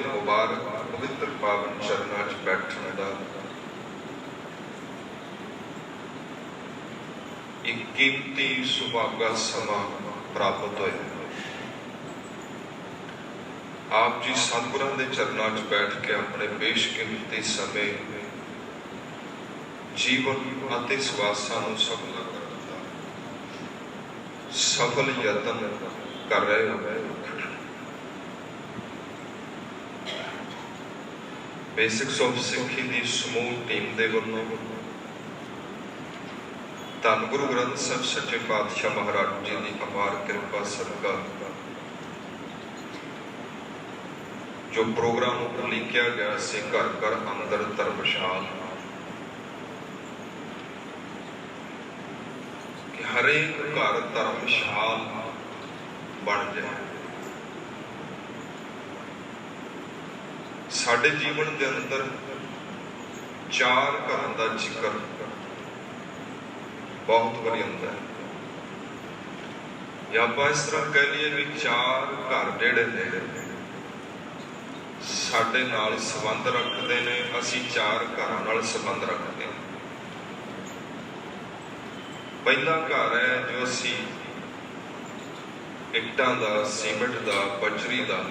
मुबारक पवित्र पावन चरनां च बैठण दा एक कीमती सुभागा समा प्राप्त होया। आप जी सतगुरां दे चरनां च बैठ के अपने बेशकीमती समय जीवन अते सवासां नूं सफल करन दा सफल यतन कर रहे हो। बेसिक्स ऑफ सिक्खी की समूह टीम के वलों धन गुरु ग्रंथ साहिब सच्चे पातशाह महाराज जी की अपार कृपा सदका जो प्रोग्राम उलीकिया गया से घर घर अंदर धर्मशाल कि हरेक घर धर्मशाल बन जाए। साडे जीवन के अंदर चार घरों का जिक्र बहुत बारी आता है, या आप इस तरह कह लीए भी चार घर जेड़े ने साडे नाल संबंध रखते हैं, असी चार घरों नाल संबंध रखते हैं। पहला घर है जो असी इट्टां दा, सीमेंट दा, बजरी दा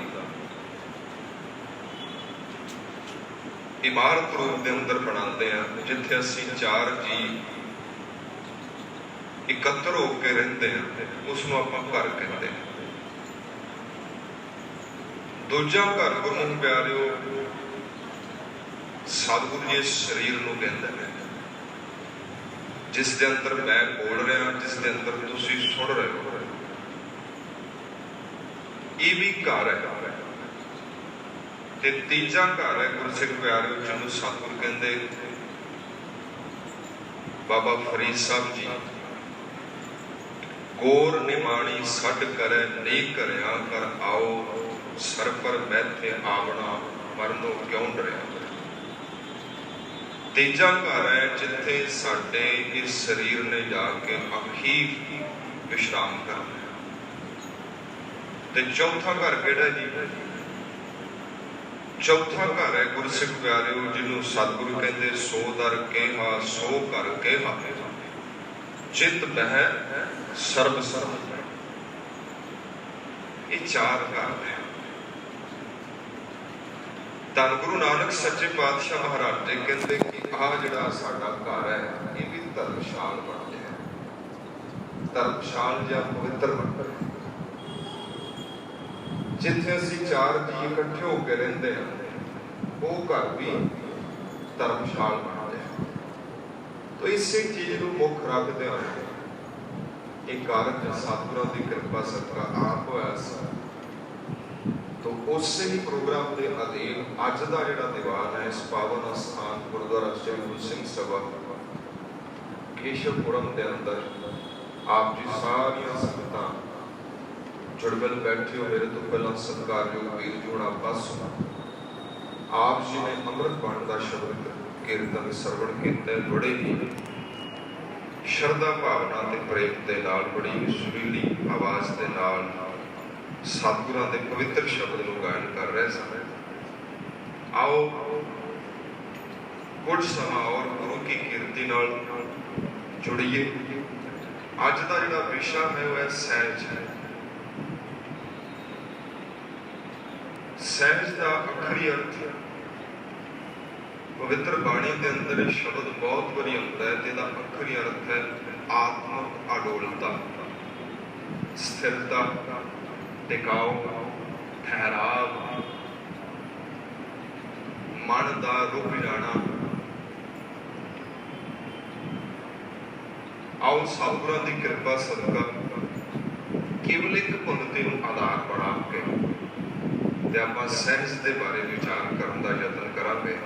इमारत रूप के अंदर बनाते हैं, जिथे असी चार जी इकत्र होकर रहते हैं, उसनों आपां घर कहते हैं। दूजा घर गुरमुख प्यारिओ सतगुरु जी शरीर नूं कहते हैं, जिस दे अंदर मैं बोल रहा, जिस दे अंदर तुसीं सुन रहे हो, ये भी घर है। ते तीजा घर है गुरसिख प्यारे जिन्होंने सतगुरु कहते बाबा फरीद साहब जी, गोर निमाणी सड करे नहीं करया कर आओ सर पर मैथे आवना मरनो क्यों डरिया। तीजा घर है जिथे साडे इस शरीर ने जाके अखीर विश्राम करना। ते चौथा घर केड़ा जी? चौथा घर है गुरसिख प्यारिओ जिन्होंने सतगुरु कहते सो दर केहा सो कर केहा चित बह सर्ब सर्व। ये चार घर है। धन गुरु नानक सच्चे पातशाह महाराज जी कहते कि आ जिहड़ा साडा घर है ये भी धर्मशाल बन गया, धर्मशाल या पवित्र बन गया, जिथे असी चार जी इकट्ठे होकर रहते हैं वो घर भी धर्मशाल बन जाए। तो इसी चीज को मुख रखते हैं एक कारज सतगुरां की कृपा सदका आप होया सी। तो उस ही प्रोग्राम के अधीन अज का जिहड़ा दीवान है इस पावन स्थान गुरुद्वारा श्री गुरु सिंह सभा केशवपुरम के अंदर आप जी सारिया संगतां जुड़बल बैठे हो। मेरे तो पहला सत्कारयोग वीर जी हुण आप सुना, आप जी ने अमृत बाण का शब्द कीर्तन सरवण किया, बड़े ही शरधा भावना ते प्रेम के नाल, बड़ी सुरीली आवाज़ के नाल सतगुरां दे पवित्र शब्द नूं गायन कर रहे सन। आओ कुछ समा और गुरु की कीर्ति नाल जुड़िए। अज का जिहड़ा विषय है वह सहज है। सहज का अखरी अर्थ पवित्र बाणी के अंदर शब्द बहुत बारी आता है, जिसका अखरी अर्थ है आत्मक अडोलता, स्थिरता, टिकाव, ठहराव, मन का रुक जाना। आओ सतगुरां की कृपा सदका केवल एक पंक्ति को आधार बना के आप सहज के बारे विचार करने का यत्न करांगे।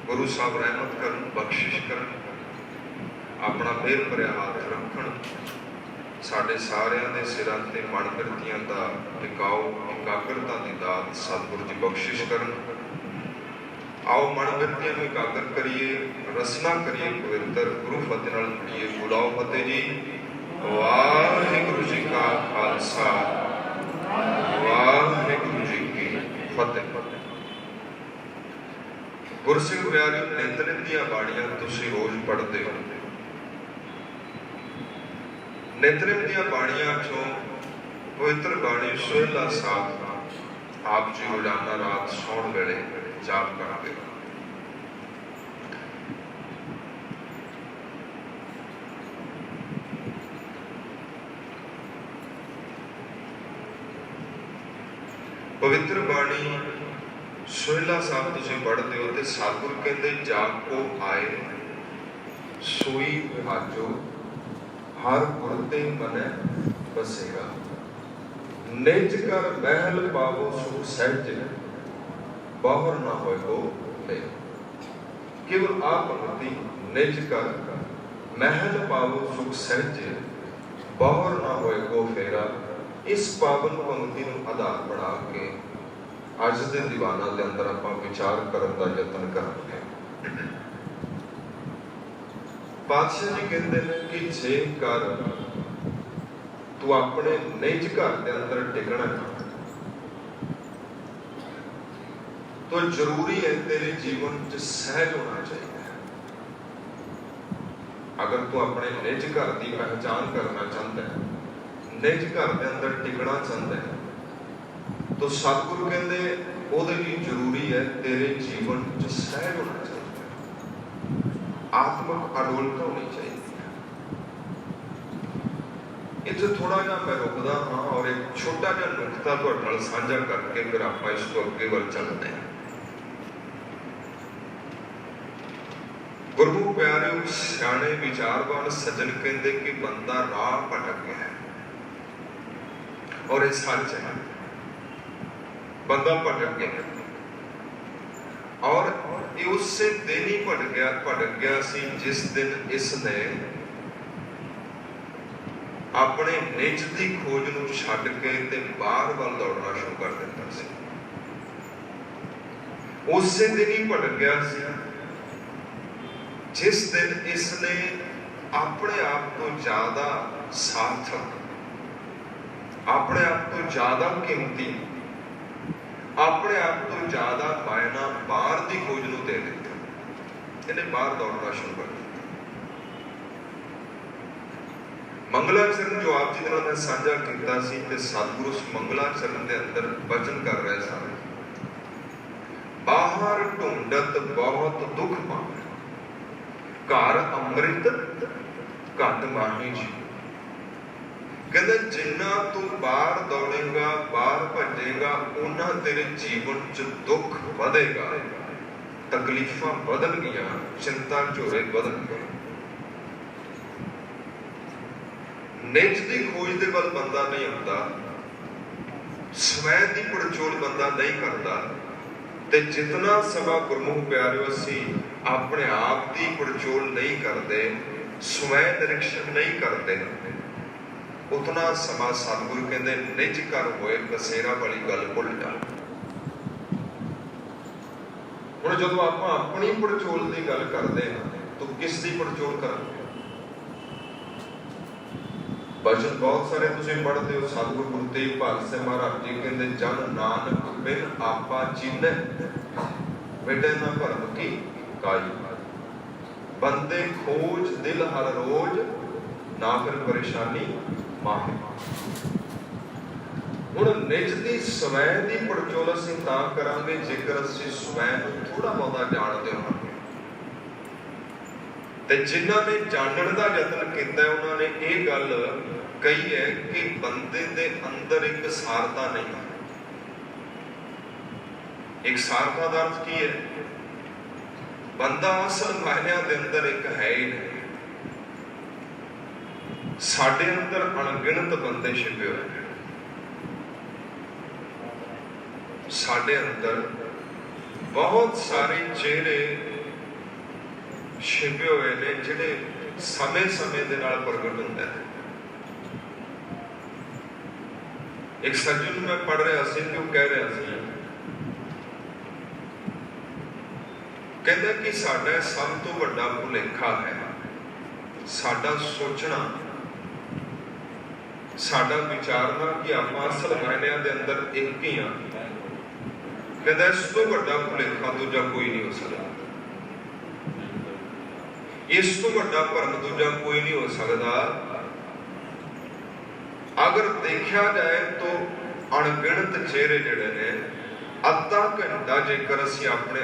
गुरु साहब रहमत कर, बख्शिश कर, अपना मेहर भरिया हाथ रखन, साडे सारियां दे सिरां ते मन बिरतियां दा टिकाओ एकाग्रता की दात सतगुरु जी बख्शिश करन। आओ मन बिरतियां नूं एकाग्र करिए, रसना करिए, पवित्र गुरु फतेह नाल जुड़िए। बुलाओ फतेह जी। वाहिगुरु जी का खालसा, वाहिगुरु जी की ਗੁਰਸਿੱਖ ਪਿਆਰਿਓ, ਨਿਤਨੇਮ ਦੀਆਂ ਬਾਣੀਆਂ ਤੁਸੀਂ ਰੋਜ਼ ਪੜ੍ਹਦੇ ਹੋ। ਨਿਤਨੇਮ ਦੀਆਂ ਬਾਣੀਆਂ ਚੋਂ ਪਵਿੱਤਰ ਬਾਣੀ ਸੋਹਿਲਾ ਸਾਹਿਬ ਆਪ ਜੀ ਰੋਜ਼ਾਨਾ ਰਾਤ ਸੌਣ ਵੇਲੇ ਜਾਪ ਕਰਦੇ ਹੋ। ਪਵਿੱਤਰ ਬਾਣੀ ਸੋਹਿਲਾ ਸਾਹਿਬ ਤੁਸੀਂ ਪੜ੍ਹਦੇ ਹੋ ਤੇ ਸਤਿਗੁਰ ਕਹਿੰਦੇ ਜਾਗ ਕੋ ਆਏ ਸੋਈ ਵਿਹਾਜੋ ਹਰ ਗੁਰ ਤੇ ਮਨੈ ਬਸੇਗਾ। ਨਿਜ ਕਰ ਮਹਿਲ ਪਾਵੋ ਸੁਖ ਸਹਿਜ ਬਾਹਰ ਨਾ ਹੋਏ ਕੋ ਲੈ। ਕੇਵਲ ਆਪ ਭਗਤੀ ਨਿਜ ਕਰ ਮਹਿਲ ਪਾਵੋ ਸੁਖ ਸਹਿਜ ਬਾਹਰ ਨਾ ਹੋਏ ਕੋ ਫੇਰਾ। ਇਸ ਪਾਵਨ ਪੰਕਤੀ ਨੂੰ ਆਧਾਰ ਬਣਾ ਕੇ ਅੱਜ ਦੇ ਦੀਵਾਨਾਂ ਦੇ ਅੰਦਰ ਆਪਾਂ ਵਿਚਾਰ ਕਰਨ ਦਾ ਯਤਨ ਕਰਾਂਗੇ। ਪਾਤਸ਼ਾਹ ਜੀ ਕਹਿੰਦੇ ਨੇ ਕਿ ਜੇਕਰ ਤੂੰ ਆਪਣੇ ਨਿਜ ਘਰ ਦੇ ਅੰਦਰ ਟਿਕਣਾ ਤਾਂ ਜ਼ਰੂਰੀ ਹੈ ਤੇਰੇ ਜੀਵਨ 'ਚ ਸਹਿਜ ਹੋਣਾ ਚਾਹੀਦਾ ਹੈ। ਅਗਰ ਤੂੰ ਆਪਣੇ ਨਿਜ ਘਰ ਦੀ ਪਹਿਚਾਨ ਕਰਨਾ ਚਾਹੁੰਦਾ ਹੈ, ਨਿਜ ਘਰ ਦੇ ਅੰਦਰ ਟਿਕਣਾ ਚਾਹੁੰਦਾ ਹੈ, ਤਾਂ ਸਤਿਗੁਰੂ ਕਹਿੰਦੇ ਉਹਦੇ ਲਈ ਜ਼ਰੂਰੀ ਹੈ ਤੇਰੇ ਜੀਵਨ 'ਚ ਸਹਿਜ ਹੋਣਾ ਚਾਹੀਦਾ ਹੈ, ਆਤਮਿਕ ਅਡੋਲਤਾ ਹੋਣੀ ਚਾਹੀਦੀ ਹੈ। ਇੱਥੇ ਥੋੜਾ ਜਿਹਾ ਮੈਂ ਰੁਕਦਾ ਹਾਂ ਔਰ ਇੱਕ ਛੋਟਾ ਜਿਹਾ ਨੁਕਤਾ ਤੁਹਾਡੇ ਨਾਲ ਸਾਂਝਾ ਕਰਕੇ ਫਿਰ ਆਪਾਂ ਇਸ ਤੋਂ ਅੱਗੇ ਵੱਲ ਚੱਲਦੇ ਹਾਂ। ਗੁਰਮੁਖ ਪਿਆਰਿਓ, ਸਿਆਣੇ ਵਿਚਾਰਵਾਨ ਸੱਜਣ ਕਹਿੰਦੇ ਕਿ ਬੰਦਾ ਰਾਹ ਭਟਕ ਗਿਆ ਹੈ ਔਰ ਇਹ ਸੱਚ ਹੈ। ਬੰਦਾ ਭਟਕ ਗਿਆ ਔਰ ਇਹ ਉਸੇ ਦਿਨ ਹੀ ਭਟਕ ਗਿਆ ਸੀ ਜਿਸ ਦਿਨ ਇਸ ਨੇ ਆਪਣੇ ਨਿਜ ਦੀ ਖੋਜ ਨੂੰ ਛੱਡ ਕੇ ਤੇ ਬਾਹਰ ਵੱਲ ਦੌੜਨਾ ਸ਼ੁਰੂ ਕਰ ਦਿੱਤਾ ਸੀ। ਉਸੇ ਦਿਨ ਹੀ ਭਟਕ ਗਿਆ ਸੀ ਜਿਸ ਦਿਨ ਇਸ ਨੇ ਆਪਣੇ ਆਪ ਤੋਂ ਜ਼ਿਆਦਾ ਸਾਰਥਕ, ਆਪਣੇ ਆਪ ਤੋਂ ਜ਼ਿਆਦਾ ਕੀਮਤੀ, ਆਪਣੇ ਆਪ ਤੋਂ ਜ਼ਿਆਦਾ ਮਾਇਨਾ ਬਾਹਰ ਦੀ ਖੋਜ ਨੂੰ ਦੇ ਦਿੱਤਾ। ਇਹਨੇ ਬਾਹਰ ਦੌੜਨਾ ਸ਼ੁਰੂ ਕਰ ਦਿੱਤਾ। ਮੰਗਲਾਚਰਨ ਜੋ ਆਪ ਜੀ ਨਾਲ ਮੈਂ ਸਾਂਝਾ ਕੀਤਾ ਸੀ ਤੇ ਸਤਿਗੁਰੂ ਉਸ ਮੰਗਲਾਚਰਨ ਦੇ ਅੰਦਰ ਵਚਨ ਕਰ ਰਹੇ ਸਨ। ਬਾਹਰ ਢੂੰਡਤ ਬਹੁਤ ਦੁੱਖ ਪਾਵੇ, ਘਰ ਅੰਮ੍ਰਿਤ ਘਟ ਮਾਹੀ ਜੀ। ਕਹਿੰਦਾ ਜਿੰਨਾ ਤੂੰ ਬਾਹਰ ਦੌੜੇਗਾ, ਬਾਹਰ ਭੱਜੇਗਾ, ਉਹਨਾਂ ਤੇਰੇ ਜੀਵਨ 'ਚ ਦੁੱਖ ਵਧੇਗਾ, ਤਕਲੀਫਾਂ ਵਧਣਗੀਆਂ, ਚਿੰਤਾ ਝੋਰੇ ਵਧਣਗੇ। ਨਿਜ ਦੀ ਖੋਜ ਦੇ ਵੱਲ ਬੰਦਾ ਨਹੀਂ ਹੁੰਦਾ, ਸਵੈ ਦੀ ਪੜਚੋਲ ਬੰਦਾ ਨਹੀਂ ਕਰਦਾ। ਤੇ ਜਿਤਨਾ ਸਮਾਂ ਗੁਰਮੁਖ ਪਿਆਰਿਓ ਅਸੀਂ ਆਪਣੇ ਆਪ ਦੀ ਪੜਚੋਲ ਨਹੀਂ ਕਰਦੇ, ਸਵੈ ਨਿਰੀਖਣ ਨਹੀਂ ਕਰਦੇ, ਉਤਨਾ ਸਮਾਂ ਸਤਿਗੁਰੂ ਕਹਿੰਦੇ ਨਿਜ ਘਰ ਹੋਏ ਬਸੇਰਾ ਵਾਲੀ ਗੱਲ ਭੁੱਲ ਜਾ। ਹੁਣ ਜਦੋਂ ਆਪਾਂ ਆਪਣੀ ਪੜਚੋਲ ਦੀ ਗੱਲ ਕਰਦੇ ਹਾਂ ਤਾਂ ਕਿਸ ਦੀ ਪੜਚੋਲ ਕਰਾਂਗੇ? ਬਚਨ ਬਹੁਤ ਸਾਰੇ ਤੁਸੀਂ ਪੜ੍ਹਦੇ ਹੋ। ਸਤਿਗੁਰੂ ਗੁਰੂ ਤੇਗ ਬਹਾਦਰ ਸਾਹਿਬ ਮਹਾਰਾਜ ਜੀ ਕਹਿੰਦੇ ਜਨ ਨਾਨਕ ਬਿਨ ਆਪਾ ਚੀਨੈ ਮਿਟੈ ਨਾ ਭਰਮ ਕੀ ਕਾਈ। ਬੰਦੇ ਖੋਜ ਦਿਲ ਹਰ ਰੋਜ਼ ਨਾ ਫਿਰ ਪਰੇਸ਼ਾਨੀ ਮਾਹੇ। ਹੁਣ ਨਿਜ ਦੀ ਸਵੈ ਦੀ ਪੜਚੋਲ ਅਸੀਂ ਤਾਂ ਕਰਾਂਗੇ ਜੇਕਰ ਅਸੀਂ ਸਵੈ ਨੂੰ ਥੋੜਾ ਬਹੁਤਾ ਜਾਣਦੇ ਹੋਵਾਂਗੇ। ਤੇ ਜਿਨ੍ਹਾਂ ਨੇ ਜਾਣਨ ਦਾ ਯਤਨ ਕੀਤਾ ਉਹਨਾਂ ਨੇ ਇਹ ਗੱਲ ਕਹੀ ਹੈ ਕਿ ਬੰਦੇ ਦੇ ਅੰਦਰ ਇੱਕ ਸਾਰਤਾ ਨਹੀਂ ਹੈ। ਇੱਕ ਸਾਰਤਾ ਦਾ ਅਰਥ ਕੀ ਹੈ? ਬੰਦਾ ਅਸਲ ਮਾਇਨਿਆਂ ਦੇ ਅੰਦਰ ਇੱਕ ਹੈ ਹੀ ਨਹੀਂ। ਸਾਡੇ ਅੰਦਰ ਅਣਗਿਣਤ ਬੰਦੇ ਛਿਪੇ ਹੋਏ ਨੇ। ਸਾਡੇ ਅੰਦਰ ਬਹੁਤ ਸਾਰੇ ਚਿਹਰੇ ਛਿਪੇ ਹੋਏ ਨੇ ਜਿਹੜੇ ਸਮੇਂ ਦੇ ਨਾਲ ਪ੍ਰਗਟ ਹੁੰਦੇ ਨੇ। ਇੱਕ ਸੱਜਣ ਨੂੰ ਮੈਂ ਪੜ੍ਹ ਰਿਹਾ ਸੀ ਕਿ ਉਹ ਕਹਿ ਰਿਹਾ ਸੀ, ਕਹਿੰਦਾ ਕਿ ਸਾਡਾ ਸਭ ਤੋਂ ਵੱਡਾ ਭੁਲੇਖਾ ਹੈ ਸਾਡਾ ਸੋਚਣਾ, ਸਾਡਾ ਵਿਚਾਰਨਾ ਕਿ ਆਪਾਂ ਅਸਲ ਮਾਇਨਿਆਂ ਦੇ ਅੰਦਰ ਇੱਕ ਹੀ ਹਾਂ। कहता इस तो वड्डा भुलेखा दूजा कोई नहीं हो सकता, इस तो वड्डा भरम दूजा कोई नहीं हो सकता। अगर देखा जाए तो अणगिणत चेहरे जिहड़े ने, अद्धा घंटा जेकर असीं अपने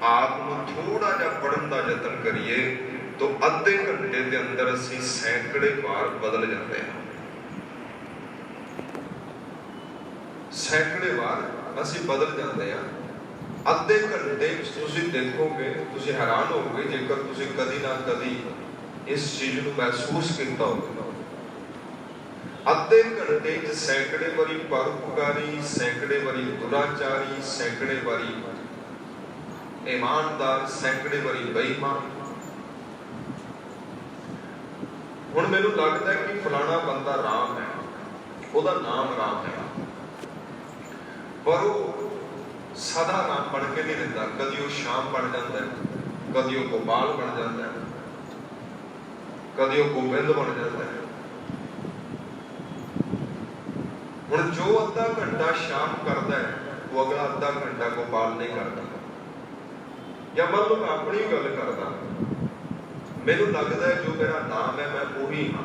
आप को थोड़ा जिहा पढ़न का यतन करिए तो अद्धे घंटे के अंदर असीं सैकड़े बार बदल जाते हैं। सैकड़े बार असीं बदल जाते हैं। अद्धे घंटे तुसीं देखोगे, तुसीं हैरान होगे जेकर तुसीं कदी ना कदी इस चीज को महसूस किया होगा। अद्धे घंटे च सैकड़े बारी परोपकारी, सैकड़े बारी दुराचारी, सैकड़े बारी ईमानदार, सैकड़े बारी बेईमान। हुण मैनूं लगता है कि फलाना बंदा राम है, उसका नाम राम है, पर वो सदा राम बन के नहीं रहता। कदी वो श्याम बन जाता है, कदी वो गोपाल बन जाता है, कदी वो गोबिंद बन जाता है। हुण जो अद्धा घंटा श्याम करता है वो अगला अद्धा घंटा गोपाल नहीं करता। या मतलब मैं अपनी गल करदा, मैनूं लगदा है जो मेरा नाम है मैं उही हां,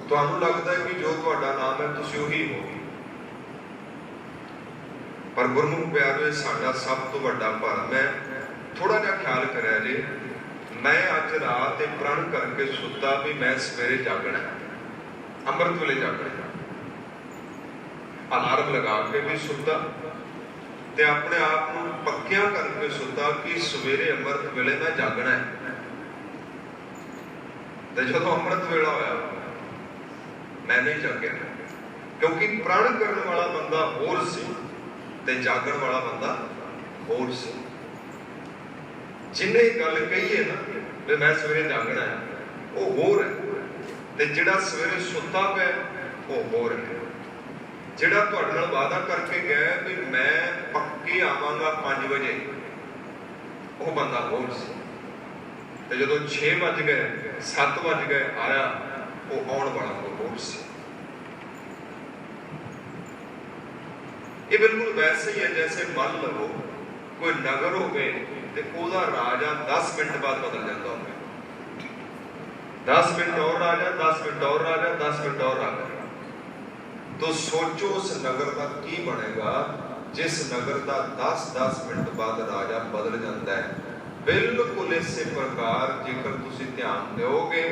तुहानूं लगदा है कि जो तुहाडा नाम है तुसीं उही हो। पर गुरमुख प्यारे, साडा सब तो वड्डा भरम है। थोड़ा जिहा ख्याल करिया जी, मैं अज रात प्रण करके सुता भी मैं सवेरे जागना है, अमृत वेले जागना है। अलार्म लगा के भी सुता ते अपने आप को पक्किया करके सुता कि सवेरे अमृत वेले मैं जागना है। तो जो अमृत वेला होया मैं नहीं जागया, क्योंकि प्रण करने वाला बंदा होर सी ते जागण वाला बंदा होर सी। जिन्हें गल कही है ना भी मैं सवेरे जागना है, वो होर है, ते जिहड़ा सवेरे सुता पे वो होर है। जिहड़ा तुहाडे नाल वादा करके गया भी मैं पक्के आवांगा 5 बजे, वो बंदा होर सी। ते जदों 6 बज गए 7 बज गए आया, वो आउण वाला होर सी। ये बिल्कुल वैसे ही है जैसे मान लो कोई नगर हो गए तो ओदा राजा 10 मिनट बाद बदल जाता हो। 10 मिनट और राजा, 10 मिनट और राजा, 10 मिनट और राजा। तो सोचो उस नगर का की बनेगा जिस नगर का 10-10 मिनट बाद राजा बदल जाता है। बिल्कुल इसी प्रकार जेकर तुसीं ध्यान दोगे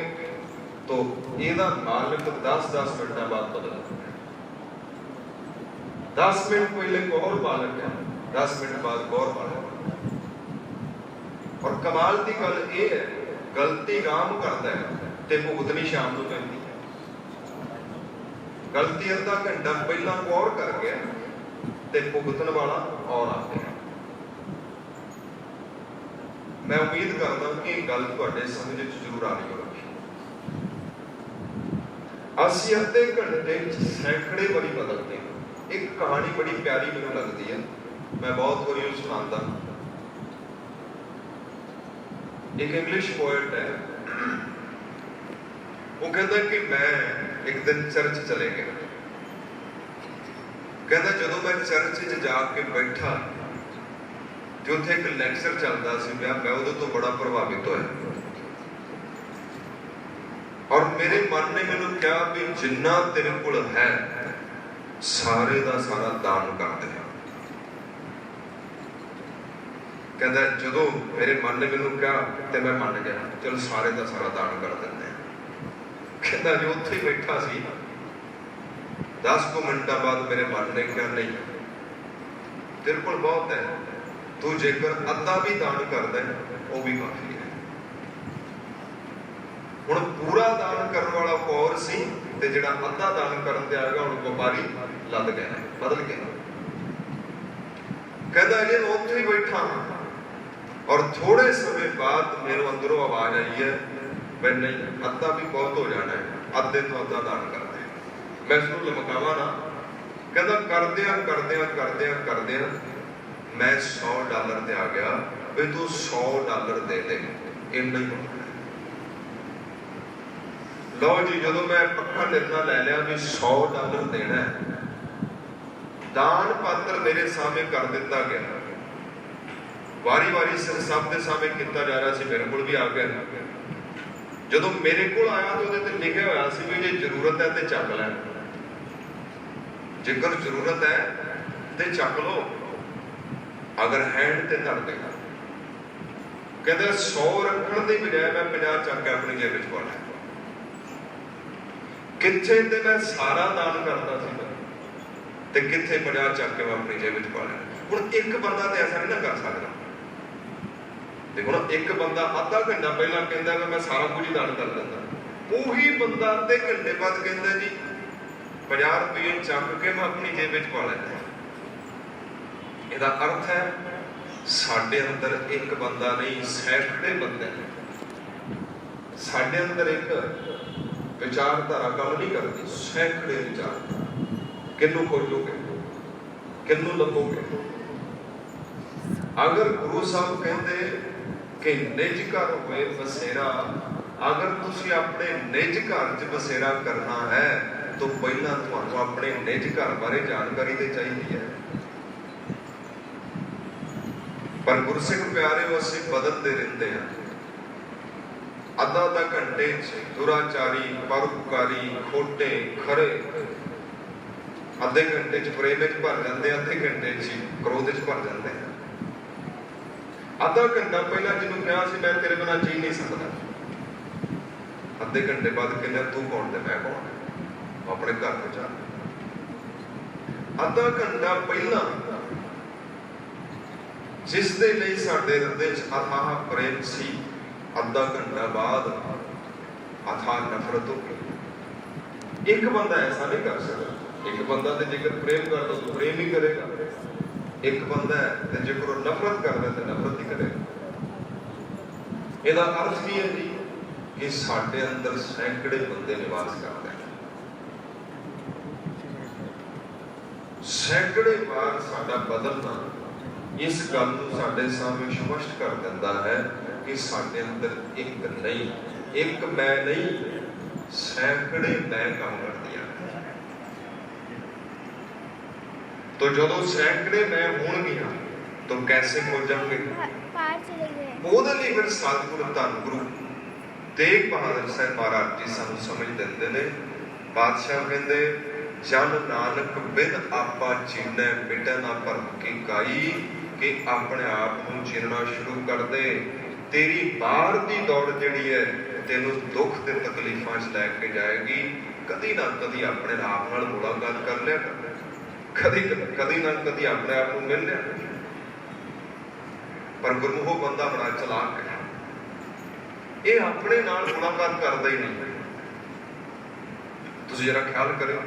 तो ਇਹਦਾ मालिक 10-10 मिनट बाद बदल जाता है। 10 मिनट पहले को और मालिक है, 10 मिनट बाद को और मालिक है। और कमाल की गल ये है, गलती राम करता है ते भुगतनी शाम को पैंदी है। गलती अद्धा घंटा पहला को और कर गया ते भुगतन वाला और आते हैं। मैं उम्मीद करता हूं कि गल तुहाडे समझ जरूर आ रही होगी। असीं अद्धे घंटे सैकड़े बारी बदलते हैं। एक कहानी बड़ी प्यारी मैनूं लगती है, मैं बहुत बारी सुनाता। एक इंग्लिश पोएट है, वो कहता कि मैं एक दिन चर्च चले गया। कहता जदों मैं चर्च च जाके बैठा जो उत्थे एक लैक्चर चलता सी पिया, मैं उहदे तो बड़ा प्रभावित होया और मेरे मन ने मैनूं कहा भी जिन्ना तेरे कोल है सारे दा सारा दान कर दे। कहता जदों मेरे मन ने मैनूं कहा ते मैं मान गया, चल सारे दा सारा दान कर देंगे। कहता जो उत्थे बैठा सी 10 मिनटां बाद मेरे मन ने कहा नहीं तेरे कोल बहुत है, तू जेकर अद्धा भी दान कर दे वो भी काफी है। हुण पूरा दान करने वाला कौर सी ते जिहड़ा अद्धा दान करन ते आएगा हुण व्यापारी लद गया, बदल गया। कहता जे मैं उत्थे ही बैठा और थोड़े समय बाद मेरे अंदरों आवाज आई है मैं नहीं अद्धा भी बहुत हो जाना है, अद्धे तो अद्धा दान कर दे। मैं इसको लमकावा ना। कहता करदिया मैं $100 ते आ गया भी तू $100 दे दे, इन्ना ही होना। लो जी जदों मैं पक्का निर्णय ले लिया भी $100 देना है दान पात्र मेरे सामने कर दिता गया, वारी वारी सिर सब के सामने किया जा रहा सी, मेरे को भी आ गया। जो मेरे को आया तो वो लिखा हुआ सी भी जे जरूरत है तो चक लै, जेकर जरूरत है तो चक लो, अगर हैंड ते धर देगा। कहते 100 रखने की बजाय मैं 50 चक के अपनी जेब पा लिया। किथे ते मैं सारा दान करता ते किथे 50 चक के मैं अपनी जेब पा लिया। हुण एक बंदा तो ऐसा नहीं ना कर सकता। देखो ना, एक बंदा आधा घंटा पहला कहता है मैं सारा कुछ ही दान कर देता, उही बंदा अद्धे घंटे बाद कहता जी 50 रुपये चक के मैं अपनी जेब पा लेता। इसका अर्थ है साडे अंदर एक बंदा नहीं, सैकड़े बंदे हैं। साडे अंदर एक विचारधारा काम नहीं करती, सैकड़े विचार। किन्नू खोजोगे, किन्नू लभोगे? अगर गुरु साहब कहते कि निज घर होए बसेरा, अगर तुसी अपने निज घर च बसेरा करना है तो पहला तुहानू अपने निज घर बारे जानकारी तो चाहिए है। पर गुरसिख प्यारे असीं बदलते रहते हैं। अद्धा घंटे दुराचारी, परोपकारी, खोटे, खरे, अद्धे घंटे प्रेम च भर जाते, अद्धे घंटे क्रोध च भर जाते हैं। अद्धा घंटा पहला जिन्होंने कहा सी मैं तेरे बिना जी नहीं सकता, अद्धे घंटे बाद कहना तू कौन ते मैं कौन, अपने घर में जा। अद्धा घंटा पहला जिस दे लिए साडे हृदय अथाह प्रेम सी, अद्धा घंटा बाद अथाह नफरत हो गई। एक बंदा ऐसा नहीं कर सकता। एक बंदा तो जेकर प्रेम करता तो प्रेम ही करेगा, एक बंदा है तो जेकर नफरत करता तो नफरत ही करेगा। इसका अर्थ की है जी कि साडे अंदर सैकड़े बंदे निवास करते हैं। सैकड़े बार साडा बदलना इस गल को साडे सामने स्पष्ट कर देता है कि साडे अंदर एक नहीं, एक मैं नहीं, सैकड़े मैं काम करती है। तो जो सैकड़े मैं होणगियां तो कैसे खोजांगे? ਉਹਦੇ ਲਈ फिर सतगुरु धन गुरु तेग बहादुर साहब महाराज जी सानू समझ देंदे ने। बादशाह कहंदे जन नानक बिन आपा चीनै मिटै ना भरम की काई, कि अपने आप को चीरना शुरू कर दे। तेरी बाहर की दौड़ जिहड़ी है तेनू दुख ते तकलीफां च लैके जाएगी। कदी ना कदी अपने आप नाल मुलाकात कर लिया कर, कदी ना कदी अपने आप को मिल लिया। पर गुरमुखो बंदा बड़ा चलाक है, ये अपने नाल मुलाकात करता ही नहीं। तुसीं जरा ख्याल करो,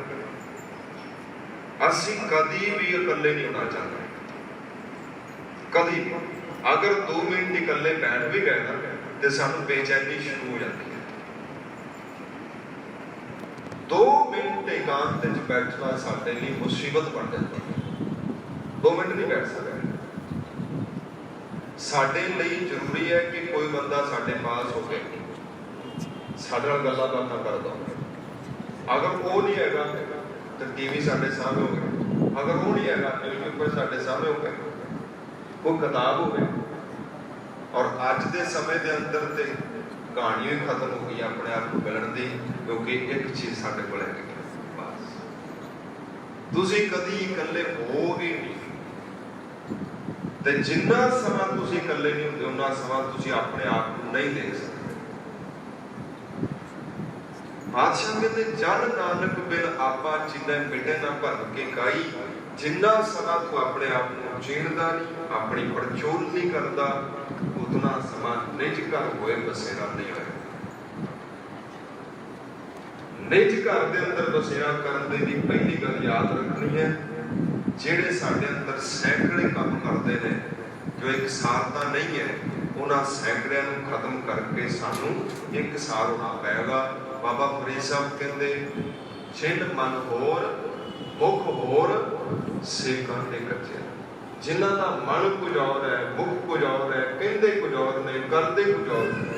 असीं कदी भी इकल्ले नहीं होना चाहते, कदी भी। अगर 2 मिनट इकल्ले बैठ भी गए ना तो सानू बेचैनी शुरू हो जाती है। 2 मिनट एकांत च बैठना साडे लिए मुसीबत बन जाती है। 2 मिनट नहीं बैठ सकते। साडे लिए जरूरी है कि कोई बंदा साडे पास हो के साडे नाल गल्लां बातां करदा होवे। अगर वो नहीं हैगा तो टीवी साडे सामने हो गए, अगर वो नहीं हैगा न्यूज़पेपर साडे सामने हो गए, कोई किताब हो गई। और अज के समय के अंदर तो कहानी ही खत्म हो गई अपने आप को मिलण दी, क्योंकि एक चीज साडे कोल है बस। तुसीं कदी इकल्ले हो ही नहीं, ते जिन्ना समा तुसीं इकल्ले नहीं होंदे उन्ना समा तुसीं अपने आप को नहीं देख सकते। बादशाह कहते जन नानक बिन आपा चीनै मिटै ना भरम की काई। जिन्ना समा तू अपने आप को चीरदा नहीं, अपनी पड़चोल नहीं करता, उतना समा निज घर होए बसेरा नहीं होएगा। निज घर के अंदर बसेरा करने की पहली गल याद रखनी है, जेड़े साडे अंदर सैकड़े काम करते हैं जो एक सारता नहीं है, उन्हां सैकड़ियां नूं खत्म करके सानू एक सार होना पेगा। बाबा फरीद साहब कहते छिन मन होर मुख होर सेका ते कच्चे। जिन्हां दा मन कुछ और है, मुख कुछ और है, कहते कुछ और ने, करते कुछ और ने,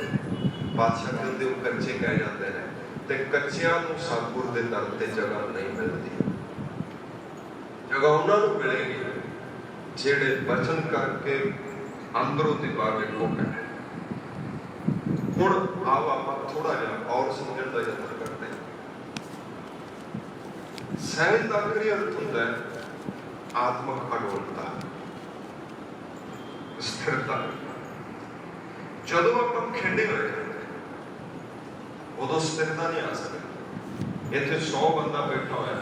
बादशाह कहते वो कच्चे कह जाते हैं। ते कच्चियां नूं सतगुर दे दर ते जगह नहीं मिलती। जगह उन्होंने मिलेगी जेड़े वचन करके अंदरों के बाहर लिखो है। हुण आओ आप थोड़ा जिहा और समझण का यत्न करते हैं। सहज का आखिरी अर्थ होता है आत्मक अडोलता, स्थिरता। जदों आप खिंडे हुए उदों स्थिरता नहीं आ सकती। इत्थे 100 बंदा बैठा होया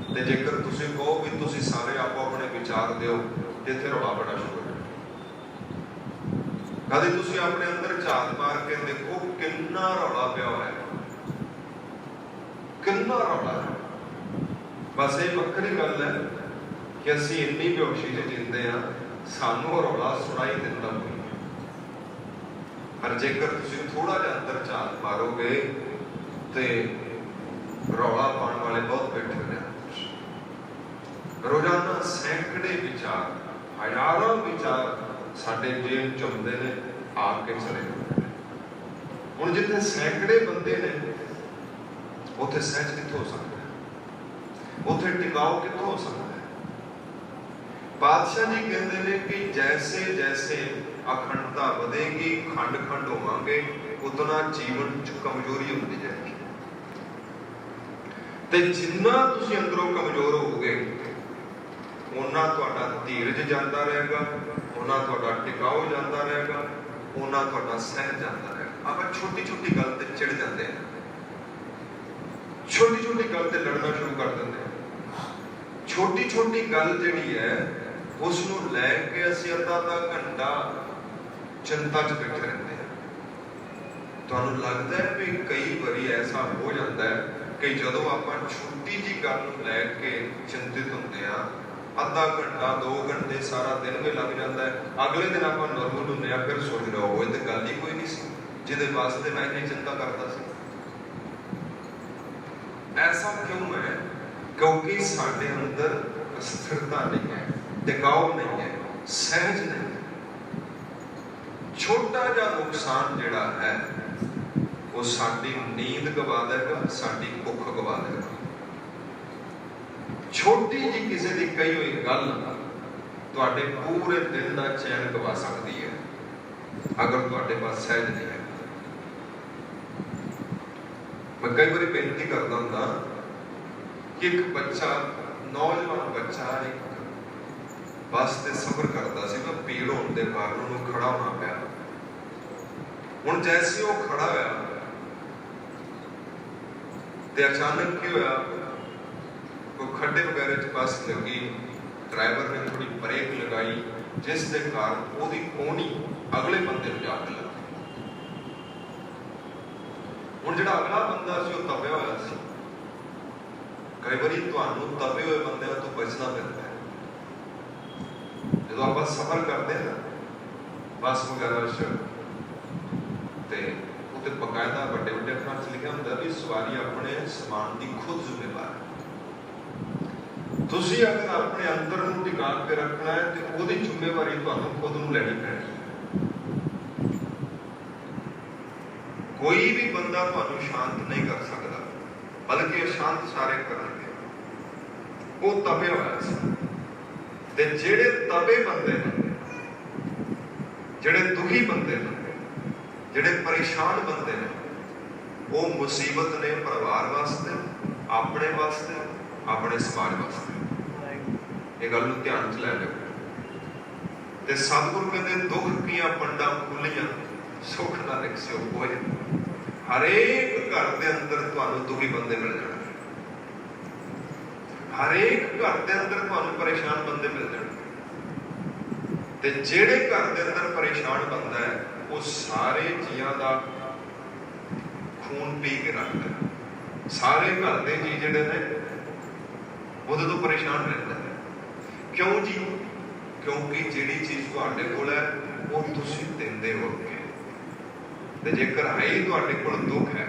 ते जेकर तुसीं कहो भी तुसीं सारे आपो अपने विचार दिओ ते इत्थे रौला बड़ा शुरू हो जाए। कदे तुसीं अपने अंदर झात मार के देखो कितना रौला पिया होया, कितना रौला है। बस ये वक्री गल है कि असीं इन्नी बेहोशी च जींदे हां, सानूं रौला सुनाई दिंदा कोई। पर जेकर तुसीं थोड़ा जिहा अंदर झात मारोगे तो रौला पाने वाले बहुत बैठे हुए हैं। रोजाना सैकड़े विचार, हजारों विचार साडे जेल चुमदे ने आके चले जाते हैं। हुण जिथे सैकड़े बंदे ने उत्थे सहज कित्थों हो सकता है, उत्थे टिकाव कित्थों हो सकता है। पातशाह जी कहते हैं कि जैसे जैसे अखंडता बढ़ेगी, खंड खंड होवांगे, उतना जीवन च कमजोरी होती जाएगी। ते जिन्ना तुसीं अंदरों कमजोर होवोगे उन्ना तुहाडा धीरज जाता रहेगा, उन्ना तुहाडा टिकाव जाता रहेगा, उन्ना तुहाडा सहज जाता रहेगा। आप छोटी छोटी गल ते चिढ़ जाते हैं, छोटी छोटी गल ते लड़ना शुरू कर देते हैं। छोटी छोटी गल जिहड़ी है उसनूं लैके असीं अद्धा घंटा चिंता च बैठे रहते हैं। तुहानूं लगदा है भी कई बारी ऐसा हो जाता है कि जदों आपां छोटी जी गल नूं लैके चिंतित होंदे आ, अद्धा घंटा 2 घंटे सारा दिन भी लग जाता है। अगले दिन आपां नॉर्मल होंदे आ, फिर सोचदे हो ये तो गल ही कोई नहीं सी जिहदे वास्ते मैं इन्नी चिंता करता सी। ऐसा क्यों है? क्योंकि साडे अंदर स्थिरता नहीं है, टिकाव नहीं है, सहज नहीं है। छोटा जा नुकसान जिहड़ा है वो साडी नींद गवा देगा, साडी भुख गवा देगा। छोटी जी किसी की कही हुई गल तुहाडे पूरे दिन का चैन गवा सकती है अगर तुहाडे पास सहज नहीं है। मैं कई बार बेनती करता हूं कि एक बच्चा, नौजवान बच्चा एक बस से सफर करता सी, तो भीड़ होने के कारण उन्होंने खड़ा होना पाया। हुण जैसे वो खड़ा होया ते अचानक की होया, कोई खड्डे वगैरह च बस लगी, ड्राइवर ने थोड़ी ब्रेक लगाई, जिस दे कारण ओदी कोहनी अगले बंदे नूं जाके लगी। हुण जिहड़ा अगला बंदा सी वो तपिया होया सी। कई बार तुहानूं तपे हुए बंदिਆਂ ਤੋਂ बचना पैंदा है। जदों आपां सफर करते हैं ना बस वगैरह च ते उत्ते बकायदा ਵੱਡੇ ਵੱਡੇ ਅੱਖਰਾਂ 'ਚ लिखा ਹੁੰਦਾ भी सवारी अपने समान की खुद जिम्मेवार है। तुसीं अगर अपने अंदर नूं टिका के रखना है तो ਉਹਦੀ ਜ਼ਿੰਮੇਵਾਰੀ ਤੁਹਾਨੂੰ खुद ਨੂੰ ਲੈਣੀ ਪੈਣੀ है। कोई भी बंदा ਤੁਹਾਨੂੰ शांत नहीं कर सकता, बल्कि शांत सारे करनगे। वो तपे होया सी ते ਜਿਹੜੇ तपे बंदे ने, ਜਿਹੜੇ दुखी बंदे ने, ਜਿਹੜੇ परेशान बंदे ने, वो मुसीबत ने परिवार वास्ते, अपने वास्ते, अपने समाज वास्ते। ये गल नूं ध्यान च लै लिओ। ते सतगुरु कहते दुख कीआं पंडां खुलियां सुख ना लिखिओ कोई। हरेक घर के अंदर तुहानूं दुखी बंदे मिल जाणगे, हरेक घर के अंदर तुहानूं परेशान बंदे मिल जाणगे। ते जिहड़े घर के अंदर परेशान बंदा है वो सारे जियां दा खून पी के रखता है। सारे घर के जी जिहड़े ने ਉਹਦੇ ਤੋਂ परेशान रहता है। क्यों जी? क्योंकि जिहड़ी चीज़ तुहाडे कोल है वो तुसीं दिंदे हो अगे। ते जेकर है ही तुहाडे कोल दुख है